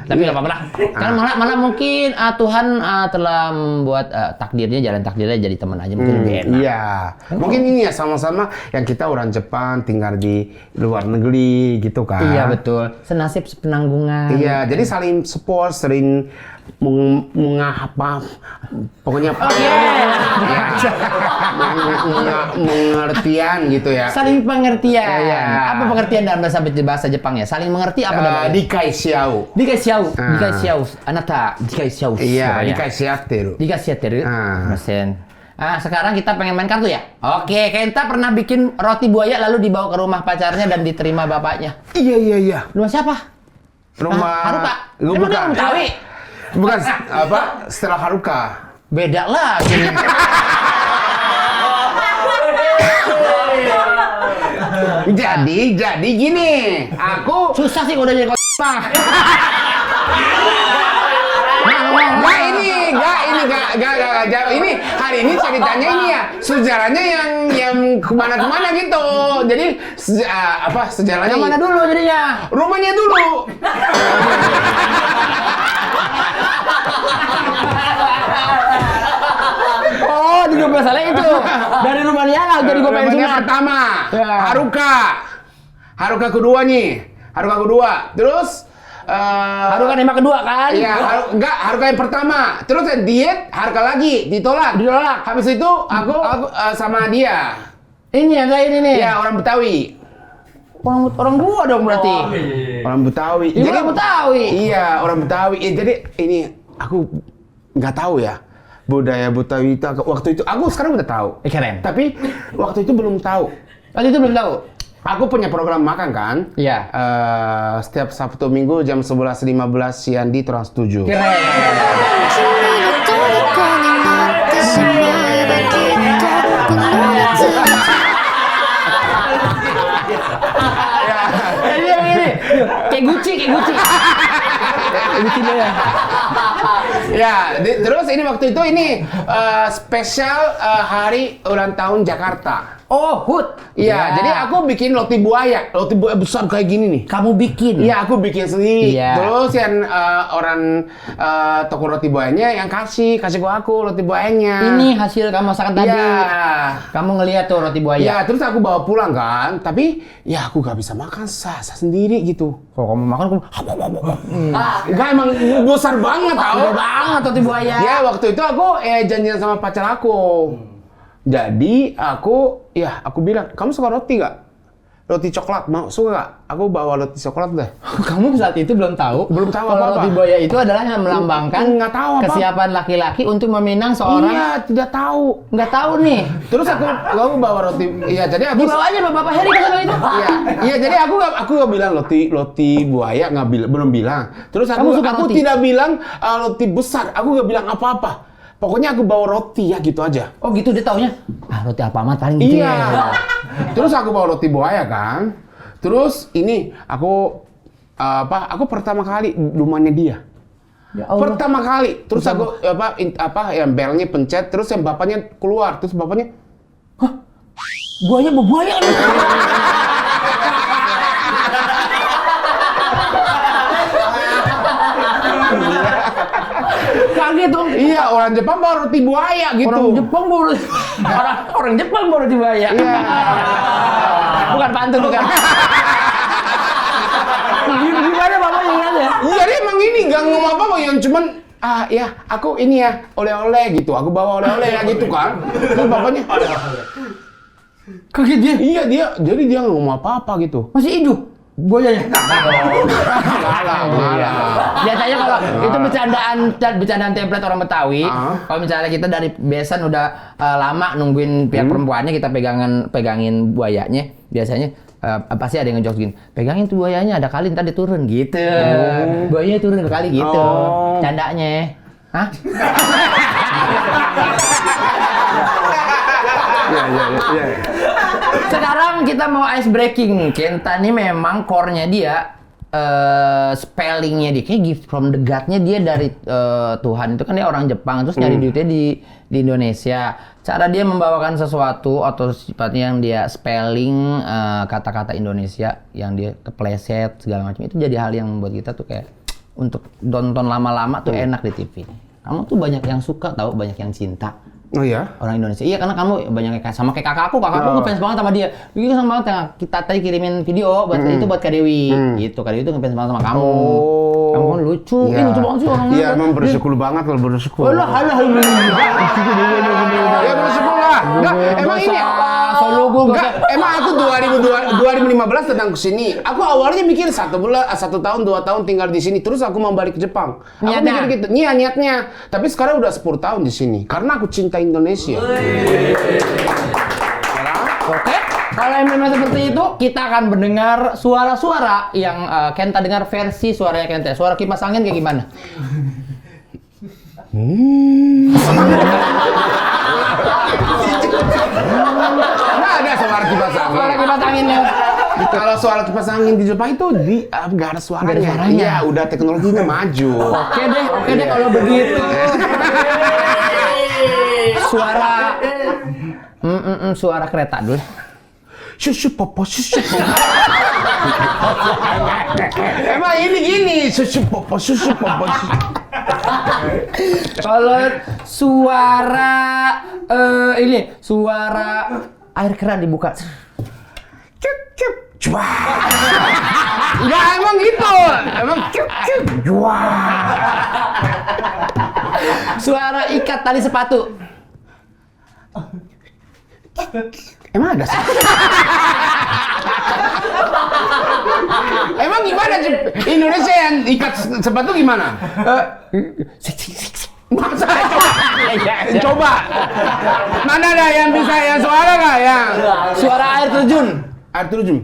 Tapi nggak apa-apa lah. Kan malah mungkin Tuhan telah membuat jalan takdirnya jadi teman aja mungkin lebih enak. Iya. Mungkin ini ya sama-sama yang kita orang Jepang tinggal di luar negeri gitu kan. Iya betul. Senasib sepenanggungan. Iya. Jadi saling support, sering pokoknya pengertian gitu ya. Saling pengertian. Iya. Apa pengertian dalam bahasa Jepang ya? Saling mengerti apa namanya? Dikaishiau. Anata dikaishiau. Iya, dikaishiatteru. Mesin. Sekarang kita pengen main kartu ya? Oke, Kenta pernah bikin roti buaya lalu dibawa ke rumah pacarnya dan diterima bapaknya. Iya. Rumah siapa? Rumah Haruka. Bukan. Betawi. Bukan setelah Haruka. Beda lagi. Jadi gini, aku susah sih udah jadi kota. Ini hari ini ceritanya ini ya sejarahnya yang kemana gitu. Jadi sejarahnya yang mana dulu jadinya? Rumahnya dulu. Oh, di grup masalah itu. Dari Rumania lah jadi gue pengen sunat. Pertama, Haruka kedua nih. Haruka kedua. Terus Haruka nembak kedua kan? Iya, Haruka yang pertama. Terus diet, Haruka lagi ditolak. Habis itu aku sama dia. Ini yang kayak ini nih. Ya, orang Betawi. Orang gua dong berarti. Orang Betawi. Jadi orang Betawi. Iya, orang Betawi. Jadi ini aku nggak tahu ya. Budaya Betawi itu waktu itu aku sekarang udah tahu. Keren. Tapi waktu itu belum tahu. Waktu itu belum tahu. Aku punya program makan kan? Iya. Setiap Sabtu Minggu jam 11.15 siang di Trans 7. Keren. Kayak Gucci. Ya, terus ini waktu itu spesial hari ulang tahun Jakarta. Oh, HUT. Iya, jadi aku bikin roti buaya besar kayak gini nih. Kamu bikin? Iya, aku bikin sendiri. Iya. Terus yang orang toko roti buayanya yang kasih ke aku roti buayanya. Ini hasil kamu masakan tadi. Iya. Kamu ngeliat tuh roti buaya. Iya, terus aku bawa pulang kan. Tapi ya aku gak bisa makan sah sendiri gitu. Kalau kamu makan, Enggak, emang besar banget tau. Besar banget roti buaya. Ya, waktu itu aku janjian sama pacar aku. Jadi aku bilang, kamu suka roti gak? Roti coklat, mau suka gak? Aku bawa roti coklat deh. Kamu saat itu belum tahu apa-apa. Roti buaya itu adalah yang melambangkan nggak tahu apa. Kesiapan laki-laki untuk meminang seorang. Iya, tidak tahu. Nggak tahu nih. Terus aku bawa roti. Iya, jadi aku dibawa aja Bapak Heri ke sana itu. Iya, jadi aku nggak bilang roti buaya, belum bilang. Terus aku roti? tidak bilang roti besar. Aku nggak bilang apa-apa. Pokoknya aku bawa roti ya gitu aja. Oh gitu dia taunya. Roti Alfamart paling gitu. Iya. Terus aku bawa roti buaya kan. Terus ini aku pertama kali rumahnya dia. Ya Allah. Pertama kali. Terus aku yang belnya pencet, terus yang bapaknya keluar, terus bapaknya, hah? Buaya nih. kaget dong. Iya, orang Jepang bawa roti buaya gitu. Orang Jepang baru dibayar. Iya. Bukan pantun bukan. Gimana Bapak ingatnya? Jadi emang ini gak ngomong apa-apa yang cuman ya aku ini ya oleh-oleh gitu. Aku bawa oleh-oleh ya gitu kan. Terus bapaknya Kaget dia. iya dia jadi dia nggak ngomong apa-apa gitu. Masih hidup buayanya. Malah. Biasanya kalau itu bercandaan template orang Betawi, kalau misalnya kita dari besan udah lama nungguin pihak perempuannya kita pegangin buayanya, biasanya pasti ada yang ngejokes gini, pegangin tuh buayanya ada kali ntar dia turun gitu. Buayanya turun ke kali gitu. Candanya. Hah? Iya. Sekarang kita mau ice breaking. Kenta ini memang core-nya dia spellingnya dia kayak gift from the God-nya dia dari Tuhan. Itu kan dia orang Jepang terus nyari duitnya di Indonesia. Cara dia membawakan sesuatu atau sifatnya yang dia spelling kata-kata Indonesia yang dia kepleset segala macam itu jadi hal yang membuat kita tuh kayak untuk nonton lama-lama tuh enak di TV. Kamu tuh banyak yang suka tahu, banyak yang cinta. Oh ya? Orang Indonesia. Iya, karena kamu banyak kayak sama kayak kakakku ngefans banget sama dia. Begitu sama banget yang kita tadi kirimin video buat itu buat Kak Dewi. Gitu, Kak Dewi itu ngefans banget sama kamu. Kamu kan lucu. Iya. Lucu banget sih orangnya. Iya, emang bersyukur banget kalau bersyukur. Alah. Ya bersyukur lah. Enggak, emang ini enggak, emang aku 2015 datang ke sini. Aku awalnya mikir 1 tahun, 2 tahun tinggal di sini, terus aku mau balik ke Jepang. Aku mikir gitu. Iya, niatnya. Tapi sekarang udah 10 tahun di sini karena aku cinta Indonesia. Oke. Kalau memang seperti itu, kita akan mendengar suara-suara yang Kenta dengar versi suaranya Kenta. Suara kipas angin kayak gimana? Nggak ada suara kipas angin. Suara kipas anginnya. Kalau suara kipas angin di Jepang itu nggak ada suaranya. Iya, udah teknologinya maju. Oke deh kalau begitu. Suara kereta dulu. Susu popo. Emang ini gini, susu popo. Kalau suara suara air keran dibuka. Cup. Enggak, emang gitu. Emang cup. Suara ikat tali sepatu. Emang ada sih? Emang gimana Indonesia yang ikat sepatu gimana? Masa coba. Mana ada yang bisa yang suara nggak yang? Suara air terjun. Air terjun.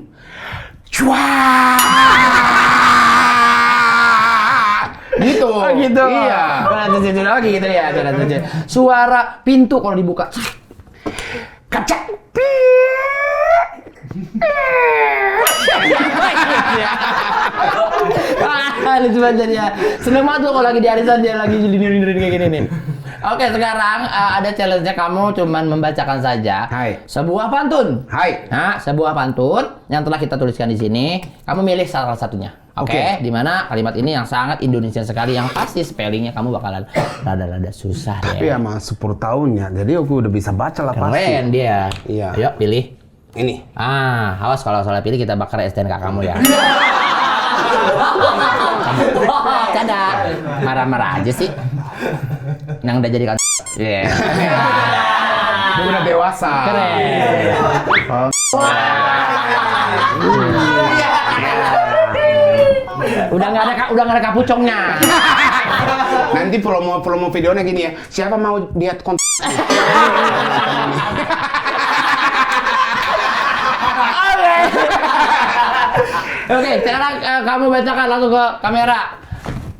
Gitu. Oh gitu. Iya. Lagi gitu ya. Suara pintu kalau dibuka. Kaca. Lucu banget ya. Seneng banget lo kalau lagi di arisan dia lagi nyindir kayak gini nih. Oke, sekarang ada challenge-nya, kamu cuman membacakan saja sebuah pantun. Nah, sebuah pantun yang telah kita tuliskan di sini. Kamu milih salah satunya. Oke. Di mana kalimat ini yang sangat Indonesia sekali, yang pasti spellingnya kamu bakalan rada-rada susah deh. Tapi emang 10 tahun ya, jadi aku udah bisa baca lah pasti. Keren dia. Iya. Ayo pilih. Ini. Awas kalau salah pilih kita bakar STNK kamu ya. Canda. Marah-marah aja sih. Yang udah jadi kan. Iya. Dia udah dewasa. Keren. Udah nggak ada kapucongnya. Nanti promo videonya gini ya. Siapa mau lihat konten? Oke, sekarang kamu bacakan langsung ke kamera.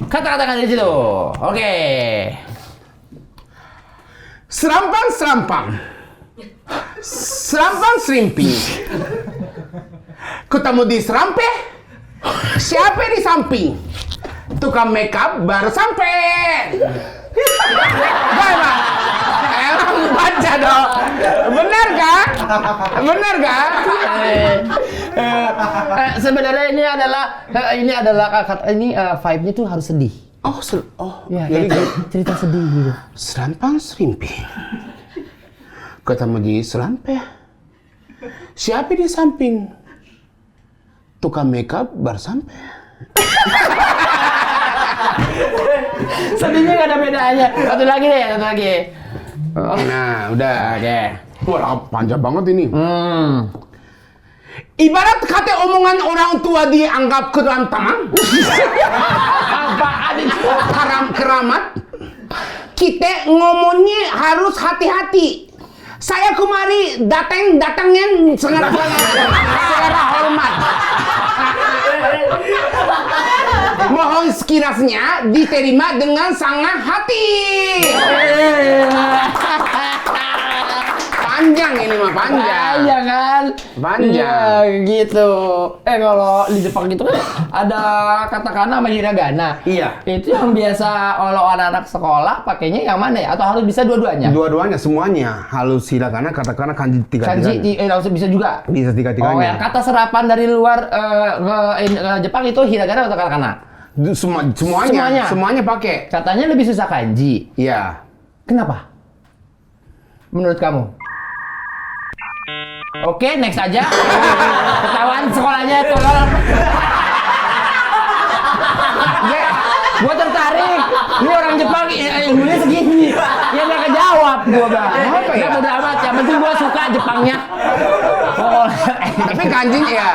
Kata-katakan di situ. Oke. Serampang. Serampang serimping. Ketemu di serampe. Siapa di samping? Tukang makeup baru sampai. Bang. Emang baca dong. Benar kan? Sebenarnya ini adalah vibe-nya tuh harus sedih. Ya, jadi cerita sedih gitu. serampang serimpi. Ketemu di selampe. Siapa di samping? Tukang makeup baru sampai. Sedihnya nggak ada bedanya. Satu lagi deh, satu lagi. Nah, udah. Oke. Wah, panjang banget ini. Ibarat kata omongan orang tua dianggap kerantaman. Apaan itu? Keramat. Kita ngomongnya harus hati-hati. Saya kemari datangnya segera hormat. Mohon sekiranya diterima dengan sangat hati. Panjang ini mah, panjang. Iya kan? Panjang. Iya, gitu. Kalau di Jepang itu kan ada katakana sama hiragana. Iya. Itu yang biasa kalau anak-anak sekolah pakainya yang mana ya? Atau harus bisa dua-duanya? Dua-duanya semuanya. Halus hiragana, katakana, kanji tiga-tiganya. Langsung bisa juga? Bisa Oh, tiga-tiganya. yang kata serapan dari luar ke Jepang itu hiragana atau katakana? Semuanya pakai. Katanya lebih susah kanji. Iya. Kenapa? Menurut kamu? Oke, next aja. Ketahuan sekolahnya tolong. Gue tertarik. Ini orang Jepang ilmunya segini. Ya nggak kejawab gue bang. Apa ya? Udah amat. Yang penting gue suka Jepangnya. Oh, Tapi kanjinya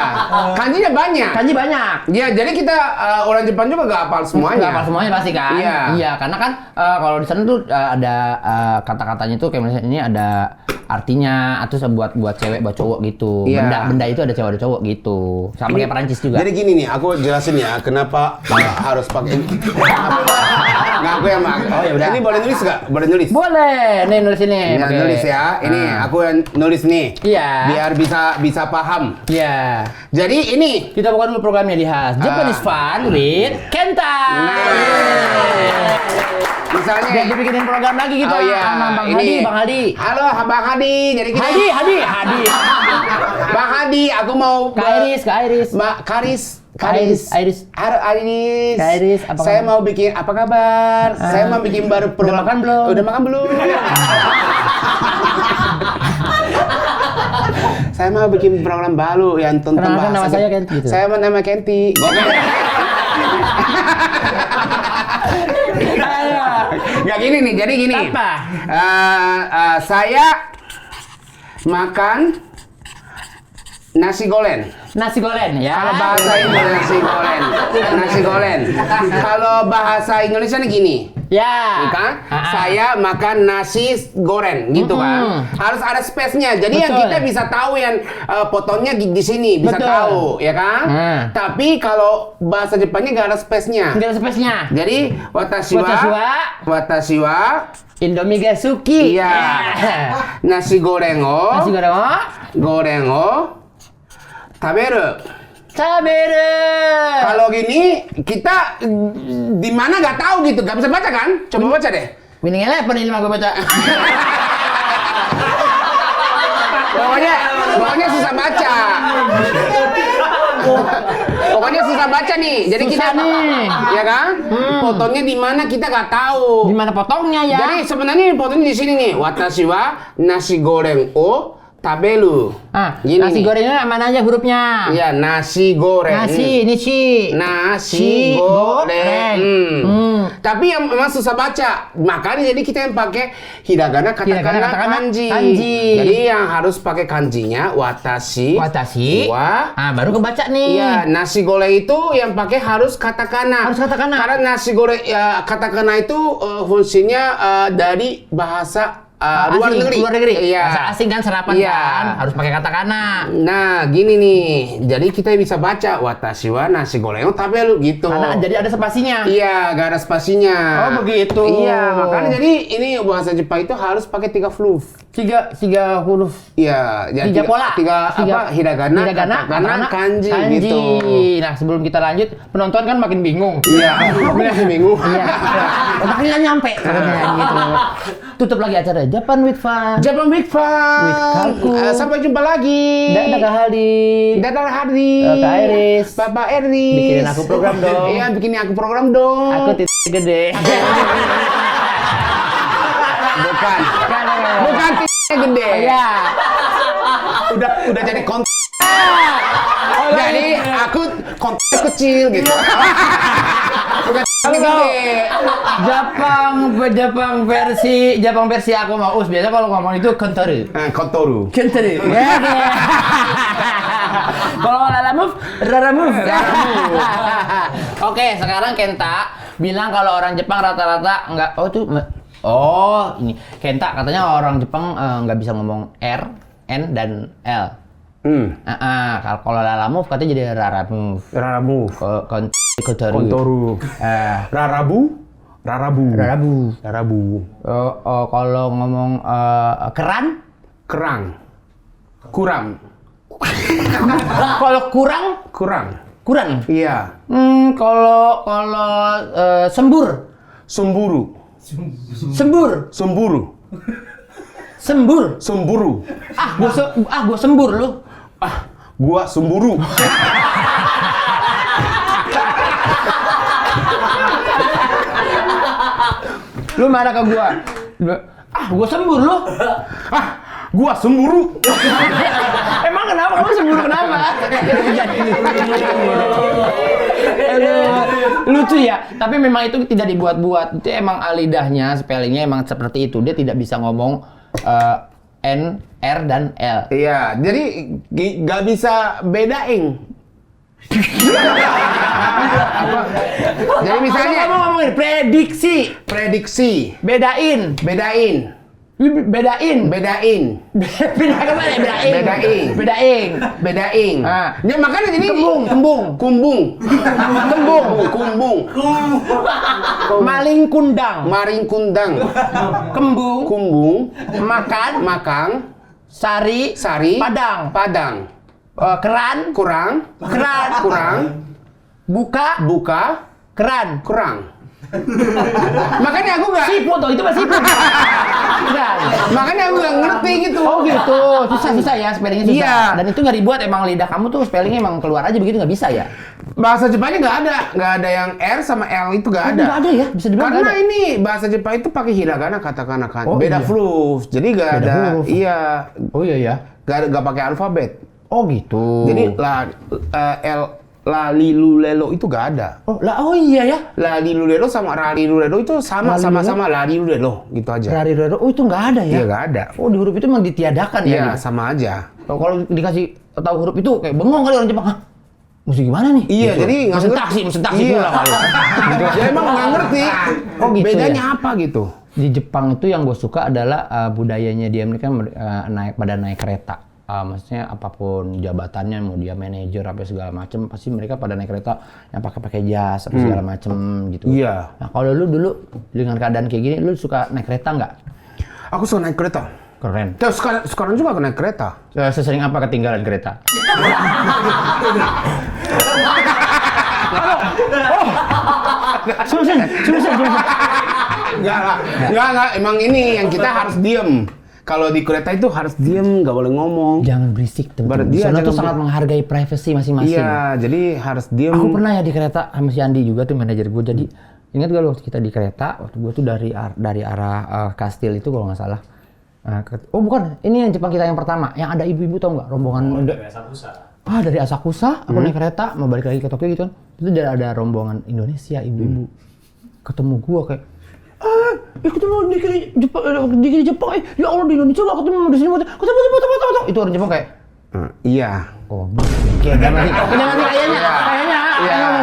banyak. kanji banyak. Ya, jadi kita orang Jepang juga gak hafal semuanya. Nggak apa semuanya pasti kan? Iya. Karena kan kalau di sana tuh ada kata-katanya tuh kayak misalnya ini ada artinya atau buat cewek buat cowok gitu. Iya. Benda itu ada cewek ada cowok gitu. Sama kayak Perancis juga. Jadi gini nih, aku jelasin ya kenapa harus pakai ini. Nah, aku yang pakai. Oh, ya udah. Ini boleh nulis nggak? Boleh nulis. Boleh, nih nulis ini. Nah, pakai. nulis ya. Ini aku yang nulis nih. Iya. Biar bisa paham. Iya. Jadi ini. Kita buka dulu programnya di Has. Japanese Fun with Kenta. Misalnya. Biar dibikinin program lagi kita sama Bang Hadi, Bang Hadi. Halo, Bang Hadi. Jadi kita. Hadi. Bang Hadi, aku mau. Kak Iris. Iris. Halo Iris. Kak Iris, apa Saya kabar? mau bikin apa kabar? Saya mau bikin baru program. makan belum? Udah makan belum? Saya mau bikin program baru yang tentang Kenalkan nama bahasa. saya Kenti gitu. Saya nama Kenti. Nggak gini nih, jadi gini. Apa? Saya makan nasi goreng. Nasi goreng ya. Kalau bahasa Indonesia nasi goreng. Kalau bahasa Indonesia nih gini. Ya. Kan? Saya makan nasi goreng gitu kan. Harus ada space-nya. Jadi yang Betul. kita bisa tahu yang potongnya di sini bisa Betul. tahu, ya kan? Tapi kalau bahasa Jepangnya nggak ada space-nya. Nggak ada space-nya. Jadi watashi wa Indomie Gasuki. iya. Nasi goreng o taberu. Kalau gini kita di mana nggak tahu gitu, nggak bisa baca kan? Coba baca deh. Winning Eleven ini mah gue baca. Pokoknya susah baca. Pokoknya susah baca nih. Jadi Susah kita nih. ya kan? Potongnya di mana kita nggak tahu. Di mana potongnya ya? Jadi sebenarnya potongnya di sini nih. Watashi wa nasi goreng o taberu. Gini nasi nih. gorengnya mana aja hurufnya? Iya, nasi goreng. Nasi, ini si. Nasi goreng. Tapi yang memang susah baca. Makanya jadi kita yang pakai hiragana, katakana, kanji. Jadi yang harus pakai kanjinya watashi. Baru kebaca nih. Iya, nasi goreng itu yang pakai harus katakana. Karena nasi goreng katakana itu fungsinya dari bahasa luar negeri. Iya. Bahasa asing kan serapan kan. Harus pakai katakana. Nah, gini nih. Jadi kita bisa baca watashi wa nasi goreng taberu gitu. Karena jadi ada spasinya. Iya, gak ada spasinya. Oh, begitu. Iya, makanya jadi ini bahasa Jepang itu harus pakai 3 huruf. Tiga huruf. Iya, ya, 3 pola. Hiragana, katakana, kanji gitu. Nah, sebelum kita lanjut, penonton kan makin bingung. Iya, aku masih bingung. Iya. Otaknya nggak nyampe katanya gitu. tutup lagi acara Japan with Fun. Japan Big Fun. With Kalku. Sampai jumpa lagi. Dadah Kak Haldi. Dadah Hardi. Kak Iris. Bapak Iris. Bikinin aku program dong. Iya, bikinin aku program dong. Aku titik gede. Bukan. Bukan titiknya gede. Iya. Udah jadi konten. Jadi aku konten kecil gitu. Bukan titiknya gede. Jepang versi aku mau us. Biasa kalau ngomong itu kenteru. Kontoru. Kenteru. Kalau Rara Move. Oke, sekarang Kenta bilang kalau orang Jepang rata-rata enggak ini Kenta katanya orang Jepang nggak bisa ngomong R, N dan L. Kalau Lala Move katanya jadi Rara Move. Rara Move. Kontoru. Rarabu. Kalau ngomong keran, Kurang. kalau Kurang. kurang. Iya. Kalau sembur. Semburu. Gua sembur lu. Gua semburu. Lu marah ke gua. Gua sembur lu. Gua semburu. Emang kenapa kamu sembur kenapa? Lucu ya, tapi memang itu tidak dibuat-buat. Itu emang lidahnya, spellingnya emang seperti itu. Dia tidak bisa ngomong N, R, dan L. Iya, jadi nggak bisa bedain. Jadi misalnya kamu ngomongin prediksi, bedain. Bedain. Ya makanya jadi kumbung. Maling kundang. Kembung. Makan. Sari. Padang. Kurang. Buka. Kurang. Makanya aku nggak. Siput toh, itu masih siput. Makanya aku nggak ngerti gitu. Oh gitu, susah ya spellingnya susah. Iya. Dan itu nggak dibuat, emang lidah kamu tuh spellingnya emang keluar aja begitu, nggak bisa ya? Bahasa Jepangnya nggak ada yang R sama L itu nggak ada. Nggak ada ya, bisa dibilang Karena nggak ada. ini bahasa Jepang itu pakai hiragana katakana kan. Oh, Beda iya. huruf, jadi nggak Beda ada. huruf. Iya. Oh iya ya. Nggak pakai alfabet. Oh gitu. Jadi la li lu lelo itu nggak ada. Oh iya ya. La li lu lelo sama ra li lu lelo itu sama la li lu lelo gitu aja. Oh itu nggak ada ya? Iya nggak ada. Oh di huruf itu emang ditiadakan ya? Iya Gitu? sama aja. Kalau dikasih tahu huruf itu kayak bengong kali orang Jepang. Hah? Mesti gimana nih? Iya, Gitu. jadi nggak mesen ngerti. taksi Iya. pulang kali. Gitu. Ya emang nggak ngerti. Oh gitu. Bedanya ya? apa gitu? Di Jepang itu yang gue suka adalah budayanya dia, mereka naik kereta. Maksudnya apapun jabatannya, mau dia manajer apa segala macem, pasti mereka pada naik kereta yang pakai jas apa segala macem gitu. Iya. Nah kalau lu dulu dengan keadaan kayak gini, lu suka naik kereta nggak? Aku suka naik kereta. Keren. Terus sekarang juga aku naik kereta. Sesering apa ketinggalan kereta? Susah. Enggak. Emang ini yang kita harus diem. Kalau di kereta itu harus diem, nggak boleh ngomong. Jangan berisik, teman-teman. Di Iya, sana tuh jangan sangat menghargai privasi masing-masing. Iya, jadi harus diem. Aku pernah ya di kereta sama si Andi juga tuh manajer gue. Jadi ingat gak waktu kita di kereta, waktu gue tuh dari arah Kastil itu kalau nggak salah. Oh bukan, ini yang Jepang kita yang pertama, yang ada ibu-ibu tau nggak rombongan? Dari Asakusa. Dari Asakusa, aku naik kereta mau balik lagi ke Tokyo gitu kan. Itu ada rombongan Indonesia ibu-ibu. Ketemu gue kayak, ketemu di Jepang, ya Allah di Indonesia nggak ketemu di sini, ketemu. Itu orang Jepang kayak, Iya. oh, kayaknya emang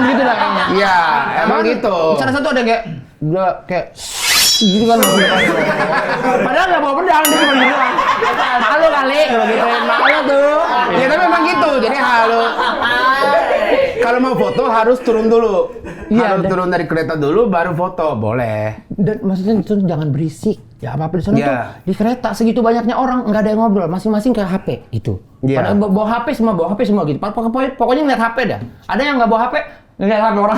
begitu lah kayaknya. Iya, emang gitu. Salah satu ada kayak gitu kan. Padahal nggak bawa pedang, dia cuma gitu kan. Malu kali, kalau gitu malu tuh. Ya tapi memang gitu, jadi kalau mau foto harus turun dulu. Iya, Harus turun dari kereta dulu baru foto, boleh. Dan maksudnya itu jangan berisik. Ya apa-apa di sana Iya. tuh di kereta segitu banyaknya orang nggak ada yang ngobrol, masing-masing ke HP itu. Iya. Padahal bawa HP semua gitu. Pokoknya ngeliat HP dah. Ada yang nggak bawa HP, ngeliat HP orang.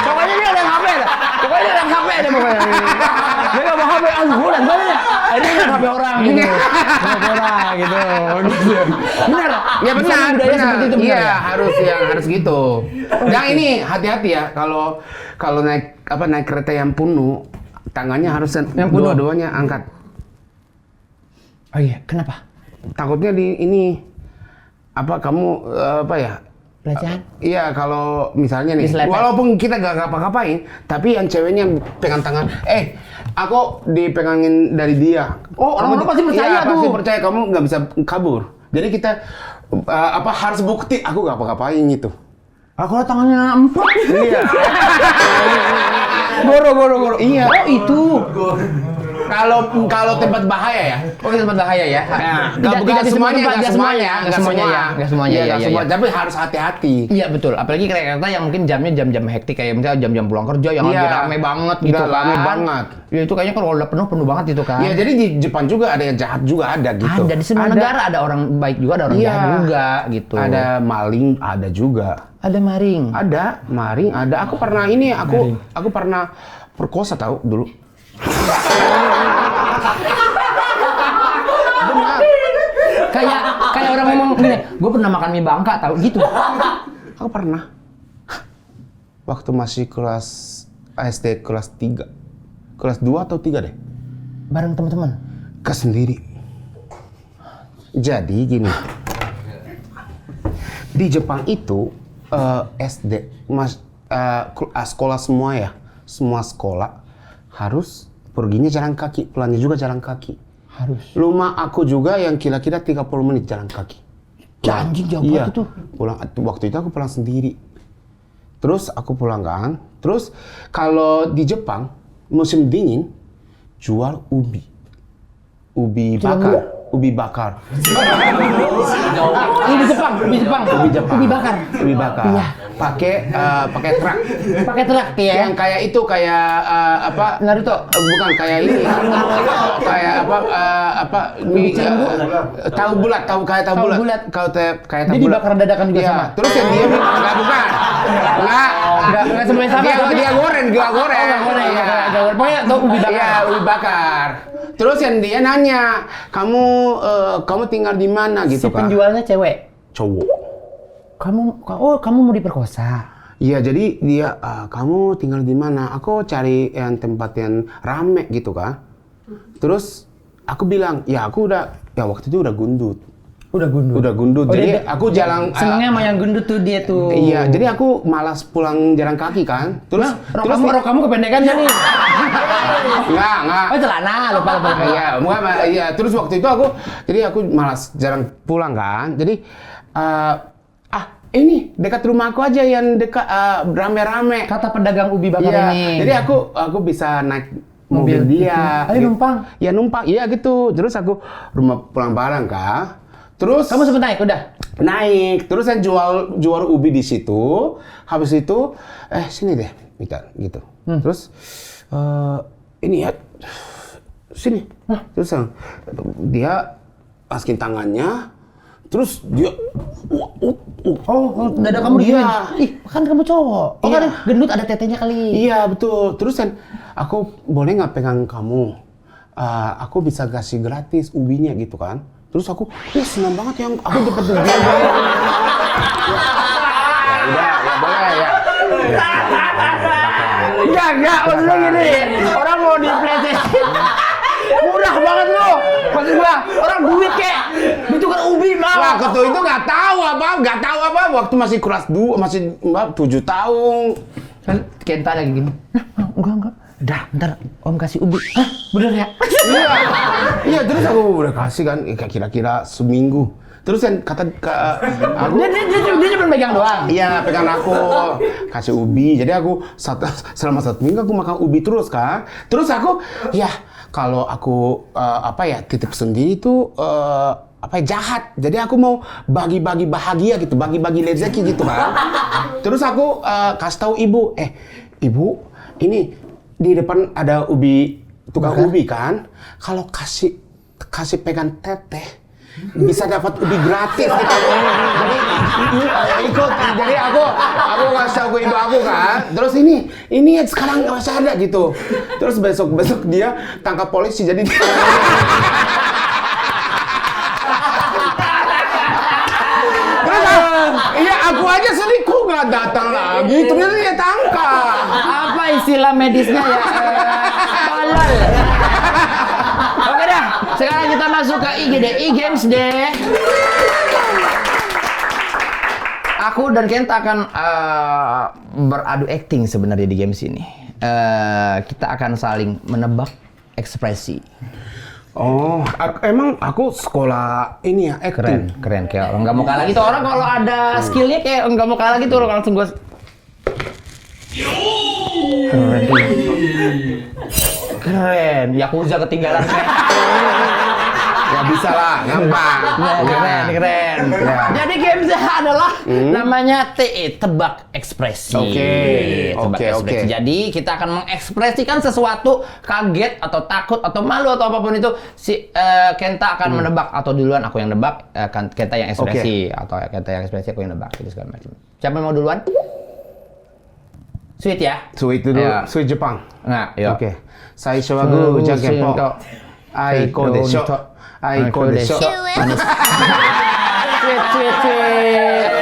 Pokoknya dia ngeliat HP dah. Pokoknya dia ngeliat HP deh pokoknya. Dia nggak mau HP, bulan banyak. Akhirnya nggak HP orang gitu. HP orang gitu. Benar? Ya benar, Budaya seperti itu benar iya, ya? harus gitu. Yang ini hati-hati ya kalau naik kereta yang penuh, tangannya harus Yang penuh? dua-duanya angkat. Oh iya, kenapa? Takutnya di ini kamu apa ya? Pelecehan? Iya, kalau misalnya nih, Diselepet. walaupun kita gak ngapa-ngapain, tapi yang ceweknya pegang tangan, aku dipegangin dari dia. Oh, orang-orang pasti percaya iya, tuh. pasti percaya kamu nggak bisa kabur. Jadi kita harus bukti aku gak apa-ngapain gitu. Kalau tangannya 4. Iya. Goro. Iya. Oh itu. Kalau tempat bahaya ya. Oh itu tempat bahaya ya. Nggak semuanya. Nggak semuanya. Iya. Tapi harus hati-hati. Iya betul. Apalagi kereta yang mungkin jamnya jam-jam hektik kayak misalnya jam-jam pulang kerja yang Iya. lagi rame banget gitu Udah kan. rame banget. Ya itu kayaknya kalau udah penuh banget itu kan. Iya, jadi di Jepang juga ada yang jahat juga ada gitu. Ada di semua negara ada orang baik juga ada orang Iya. jahat juga gitu. Ada maling, ada juga. Ada maring. Ada maling, ada. Aku pernah aku pernah perkosa tahu dulu. Benar. Kayak orang ngomong gini, gue pernah makan mie Bangka tahu gitu. Aku pernah. Waktu masih kelas SD kelas 3. Kelas 2 atau 3 deh. Bareng teman-teman. Sendiri. Jadi gini. Di Jepang itu SD sekolah semua ya. Semua sekolah harus perginya jalan kaki, pulangnya juga jalan kaki. Harus. Rumah aku juga yang kira-kira 30 menit jalan kaki. Anjing jauh Iya. banget tuh. Pulang waktu itu aku pulang sendiri. Terus aku pulang kan. Terus kalau di Jepang musim dingin jual ubi. Ubi bakar. Ubi bakar. Ini di Jepang. Ubi bakar. Ubi bakar. Iya. Pakai truk. Pakai truk ya. Yang kayak itu apa? Naruto. Bukan kayak ini. Kayak tahu bulat. Tahu bulat. kayak tahu Dia bulat. dibakar dadakan juga Iya. sama. Terus yang dia bukan. Enggak semuanya sama. Dia goreng. Enggak goreng. Iya. Pokoknya tahu ubi bakar. Iya, ubi bakar. Terus yang dia nanya, kamu tinggal di mana Si gitu kan? penjualnya cewek. Cowok. Kamu mau diperkosa. Iya, jadi dia, kamu tinggal di mana? Aku cari yang tempat yang rame gitu kan. Terus aku bilang, ya waktu itu udah gundut. Udah gundut. Jadi aku jalan. Senengnya sama yang gendut tuh dia tuh. Iya, jadi aku malas pulang jalan kaki kan. Terus rok kamu kependekan ya nih. Enggak. Oh celana, lupa. Iya, terus waktu itu jadi aku malas jarang pulang kan. Jadi ini dekat rumah aku aja yang dekat rame-rame. Kata pedagang ubi bakar Iya, ini. jadi aku bisa naik mobil dia. Ayo numpang. Ya numpang, iya gitu. Terus aku pulang bareng kan. Terus Kamu sempet naik udah? naik, terus saya jual ubi di situ. Habis itu, sini deh, minta gitu. Terus ini ya, sini. Terus dia masukin tangannya, terus dia, dada kamu diginiin? Iya. Ih, kan kamu cowok. Oh Iya. kan gendut ada tetenya kali. Iya betul. Terus kan aku boleh nggak pegang kamu? Aku bisa kasih gratis ubinya gitu kan? Terus aku, senang banget yang aku dapat ubi. Ya boleh ya. Enggak, maksudnya gini. Orang mau diplesetin. Murah banget lo. Maksud gua, orang duit kek. Itu kan ubi mau. Wah, ketua itu nggak tahu apa. Waktu masih kelas 2, masih 7 tahun. Kan Kenta lagi gini. Enggak. Dah, ntar Om kasih ubi. Hah? Bener ya? Iya, terus aku udah kasih kan, kira-kira seminggu. Terus yang kata aku, Dia cuma pegang doang. iya pegang aku kasih ubi. Jadi aku selama 1 minggu aku makan ubi terus kan. Terus aku, kalau aku titip sendiri tuh jahat. Jadi aku mau bagi-bagi bahagia gitu, bagi-bagi rezeki gitu kan. Terus aku kasih tahu ibu, ibu ini di depan ada tukang ubi kan. Kalau kasih pegang teteh, bisa dapat ubi gratis gitu. Jadi ikut. Jadi aku kasih tahu ke ibu aku kan. Terus ini sekarang masih ada gitu. Terus besok dia tangkap polisi jadi dia iya, aku aja sedih kok nggak datang lagi. Ternyata dia tangkap. Apa istilah medisnya ya? Tolol. Oke dah, sekarang kita masuk ke IG deh, e-games deh. Aku dan Kenta akan beradu acting sebenarnya di games ini. Kita akan saling menebak ekspresi. Oh, emang aku sekolah ini ya, acting. Keren kayak orang nggak mau kalah gitu. Orang kalau ada skillnya kayak nggak mau kalah gitu, orang langsung gue. Keren. Yakuza ketinggalan. Ya bisa lah, gampang. Keren. Jadi gamesnya adalah namanya TE, tebak ekspresi. Tebak ekspresi. Jadi kita akan mengekspresikan sesuatu kaget atau takut atau malu atau apapun itu. Si Kenta akan menebak atau duluan aku yang nebak, Kenta yang ekspresi atau Kenta yang ekspresi aku yang nebak gitu segala macam. Siapa yang mau duluan? Sweet ya? Sweet dulu, sweet Jepang. Nah, yuk. Oke. Saya Showagu Jagenpo. Aiko desho. Aiko desho. Sweet.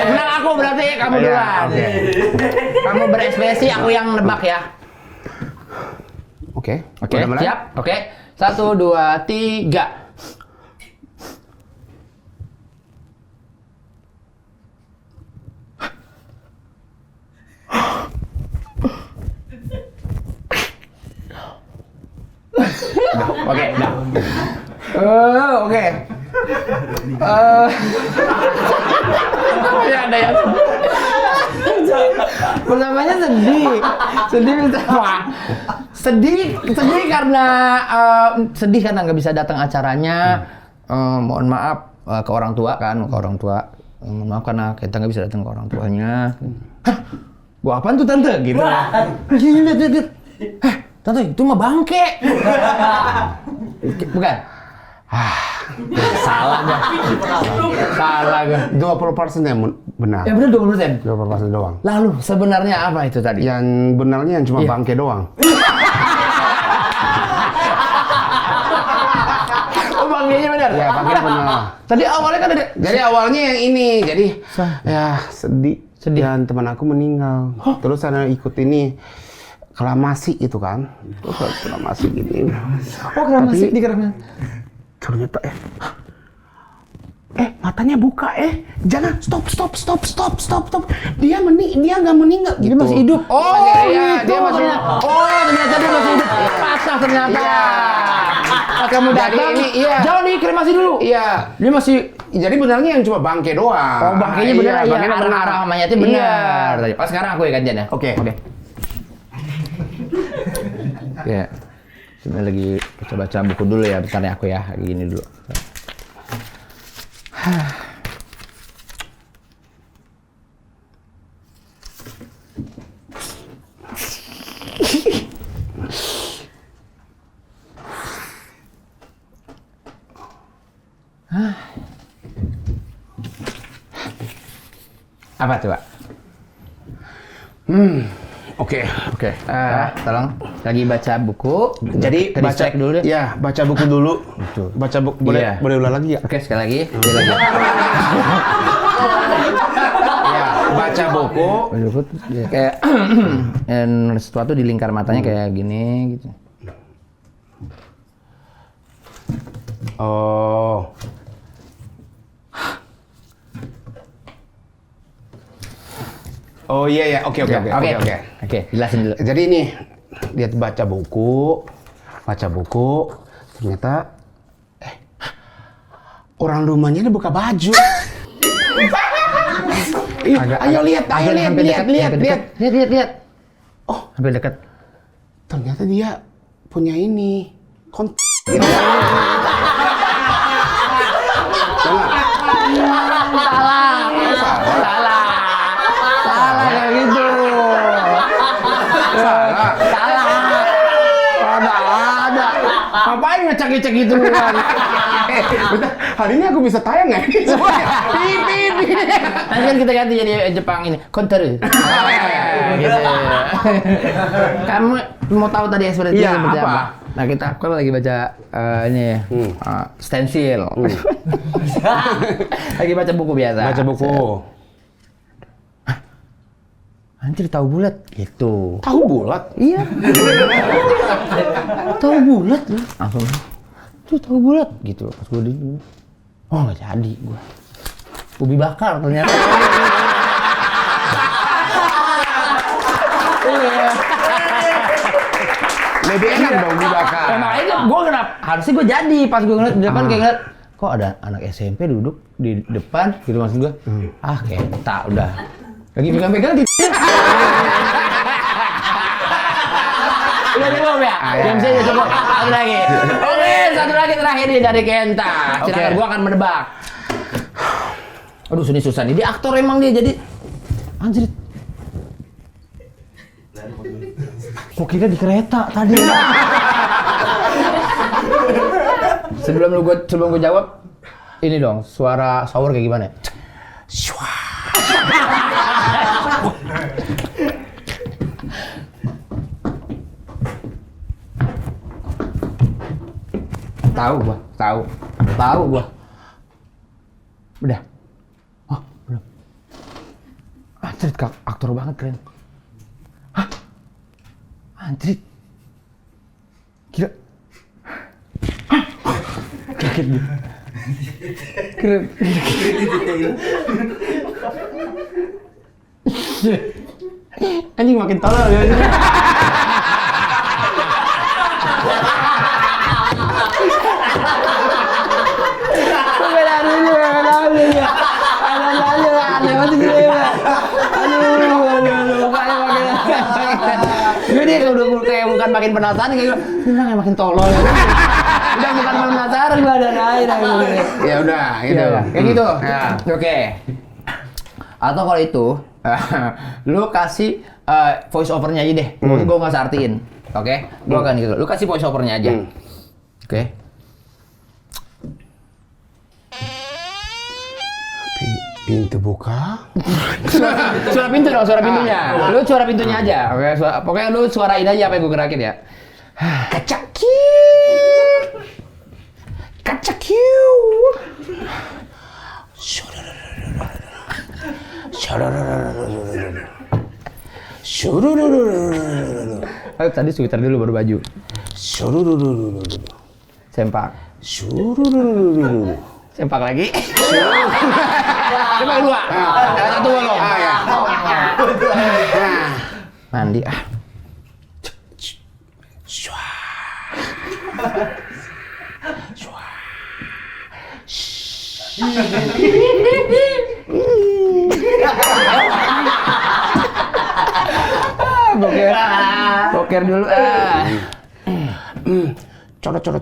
Menang aku berarti kamu duluan. Kamu berekspresi, aku yang nebak ya. Oke, Siap? Oke. 1, 2, 3. Oke. Ya ada yang pertamanya sedih karena nggak bisa datang acaranya. Mohon maaf ke orang tua. Mohon maaf karena kita nggak bisa datang ke orang tuanya. Hah? Gua apaan tuh tante? Gitu. Lihat. Tante, itu mah bangke. Bukan? Salah gak? 20% yang benar. Ya benar 20%. 20% doang. Lalu sebenarnya apa itu tadi? Yang benarnya yang cuma bangke doang. Oh, bangkenya benar? Ya, bangke benar. Tadi awalnya kan ada. Jadi awalnya yang ini, jadi ya sedih. Dan teman aku meninggal. Terus ada ikut ini reklamasi itu kan. Terus reklamasi gini. Oh, reklamasi di keramaian. Ternyata matanya buka jangan stop dia nggak meninggal gitu. Dia masih hidup. Oh iya, gitu. dia masih hidup. Ternyata dia masih hidup. Patah ternyata. Kamu datang. Jangan dikremasi dulu. Iya. Dia masih. Jadi benarnya yang cuma bangke doang. Oh, bangkenya benar ya. Bangkenya benar. Arah mayatnya benar. Pas sekarang aku ya gantian ya. Oke. Ya. Sebenarnya lagi baca buku dulu ya, bentar ya aku ya, gini dulu. Apa tuh, Pak? Oke. Tolong lagi baca buku. Jadi baca dulu deh. Ya, baca buku dulu. Betul. Baca buku boleh ulang lagi ya? Oke, sekali lagi. Sekali lagi. Ya, baca buku. Kayak sesuatu di lingkar matanya kayak gini gitu. Oh. Oh iya, oke, jelasin dulu. Jadi ini dia baca buku, ternyata orang rumahnya ini buka baju. Ayo lihat. Oh, Hampir dekat. ternyata dia punya ini Salah kayak gitu. Salah. Ada. Ngapain ngecek-ngecek gitu kan? Bentar, hari ini aku bisa tayang nggak ini semuanya? Nanti kan kita ganti jadi Jepang ini, counter. Gitu. Kamu mau tahu tadi ekspresinya Iya, seperti apa? apa? Nah kita kan lagi baca ini stensil. Lagi baca buku biasa. Baca buku. Anjir tahu bulat gitu. Tahu bulat? Iya. Tahu bulat lu. Langsung tuh tahu bulat gitu. Pas gue di oh nggak jadi gue. Ubi bakar ternyata. Iya. Lebih enak dong dibakar. Nah, makanya gue kenapa harusnya gue jadi pas gue ngeliat di depan kayak ngeliat kok ada anak SMP duduk di depan gitu maksud gue. Kayak tak udah lagi pegang-pegang gitu. Udah cukup ya? Jam saya udah cukup. Satu lagi. Oke, satu lagi terakhir nih dari Kenta. Silakan gua akan menebak. Aduh, ini susah nih. Dia aktor emang dia jadi anjir. Kok kira di kereta tadi? sebelum gua jawab, ini dong suara shower kayak gimana? Tahu gua. Udah. Oh, belum. Anjrit, aktor banget keren. Hah? Anjrit. Gila. Hah? Kaget gue. Keren. Anjing makin tolol ya. Jadi udah kayak bukan makin penasaran kayak gue, ini makin tolol ya. Udah bukan penasaran gue ada lain. Ya udah, gitu. Kayak gitu. Ya. Oke. Atau kalau itu, lu kasih voice overnya aja deh. Gue nggak usah artiin. Oke? Gue akan gitu. Lu kasih voice overnya aja. Oke? Pintu buka. Suara pintu dong, suara pintunya. Lu suara pintunya aja. Oke, pokoknya lu suarain aja apa yang gue gerakin ya. Kacakiu. Tadi sweater dulu baru baju. Sempak. Sempak lagi. Sempak dua. Satu lo. Mandi ah. Boker dulu ah. Corot. Kita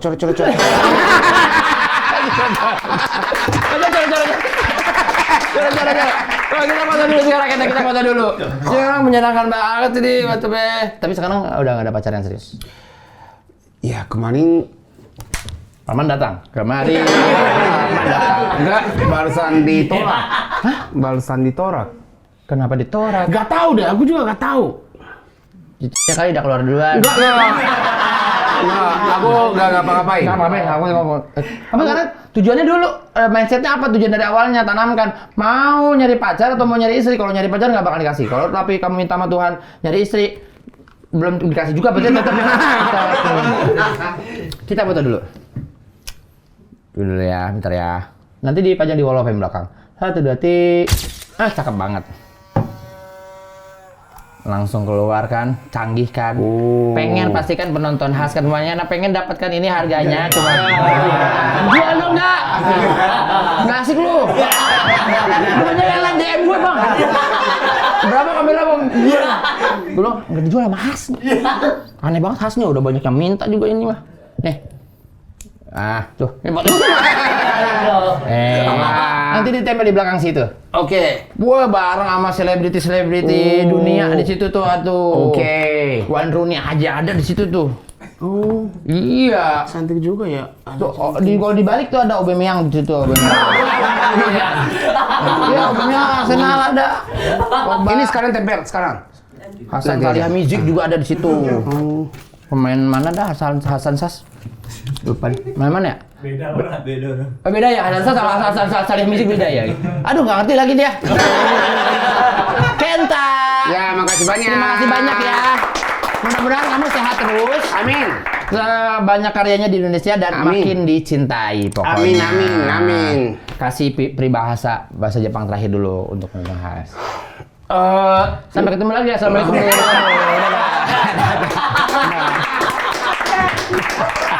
foto dulu sekarang, kita foto dulu. Sekarang menyenangkan banget ini waktu tapi sekarang udah nggak ada pacaran serius. Ya kemarin Paman datang. Kemarin. enggak, barusan ditolak. Hah? Barusan ditolak. Kenapa ditolak? Gak tahu deh, aku juga gak tahu. Ya kali udah keluar duluan. Enggak. Nah, aku gak ngapa-ngapain. Nggak apa-apa, aku ngomong. Apa karena tujuannya dulu, mindsetnya apa? Tujuan dari awalnya tanamkan. Mau nyari pacar atau mau nyari istri? Kalau nyari pacar nggak bakal dikasih. Kalau tapi kamu minta sama Tuhan nyari istri, belum dikasih juga, berarti tetap kita foto dulu. Dulu ya, bentar ya. Nanti dipajang di wall of fame belakang. 1, 2, 3. Cakep banget. Langsung keluar kan, canggih kan. Pengen pastikan penonton khas kan semuanya. Nah, pengen dapatkan ini harganya cuma. Jual dong enggak? Nggak asik lu. Banyak yang lain DM gue bang. Berapa kamera bang? Gue bilang nggak dijual sama khas. Aneh banget khasnya, udah banyak yang minta juga ini mah. Nih. Tuh. Ini buat lu. Nanti ditempel di belakang situ. Oke. Gua bareng sama selebriti dunia di situ tuh. Oke. Wayne Rooney aja ada di situ tuh. Oh, Iya. cantik juga ya. Tuh, kalau dibalik tuh ada Aubameyang di situ. Aubameyang. Iya, Aubameyang Arsenal ada. Ini sekarang tempel sekarang. Hasan Salihamidzic juga ada di situ. Pemain mana dah Hasan Sas? Lupa. Main mana ya? Beda orang. Oh, beda ya, Hasan Sas sama Hasan Salihamidzic beda ya. Aduh, nggak ngerti lagi dia. Kenta. Ya, makasih banyak. Terima kasih banyak ya. Mudah-mudahan kamu sehat terus. Amin. Banyak karyanya di Indonesia dan Amin. makin dicintai pokoknya. Amin, amin, amin. Kasih peribahasa bahasa Jepang terakhir dulu untuk membahas. Sampai ketemu lagi. Assalamualaikum warahmatullahi wabarakatuh.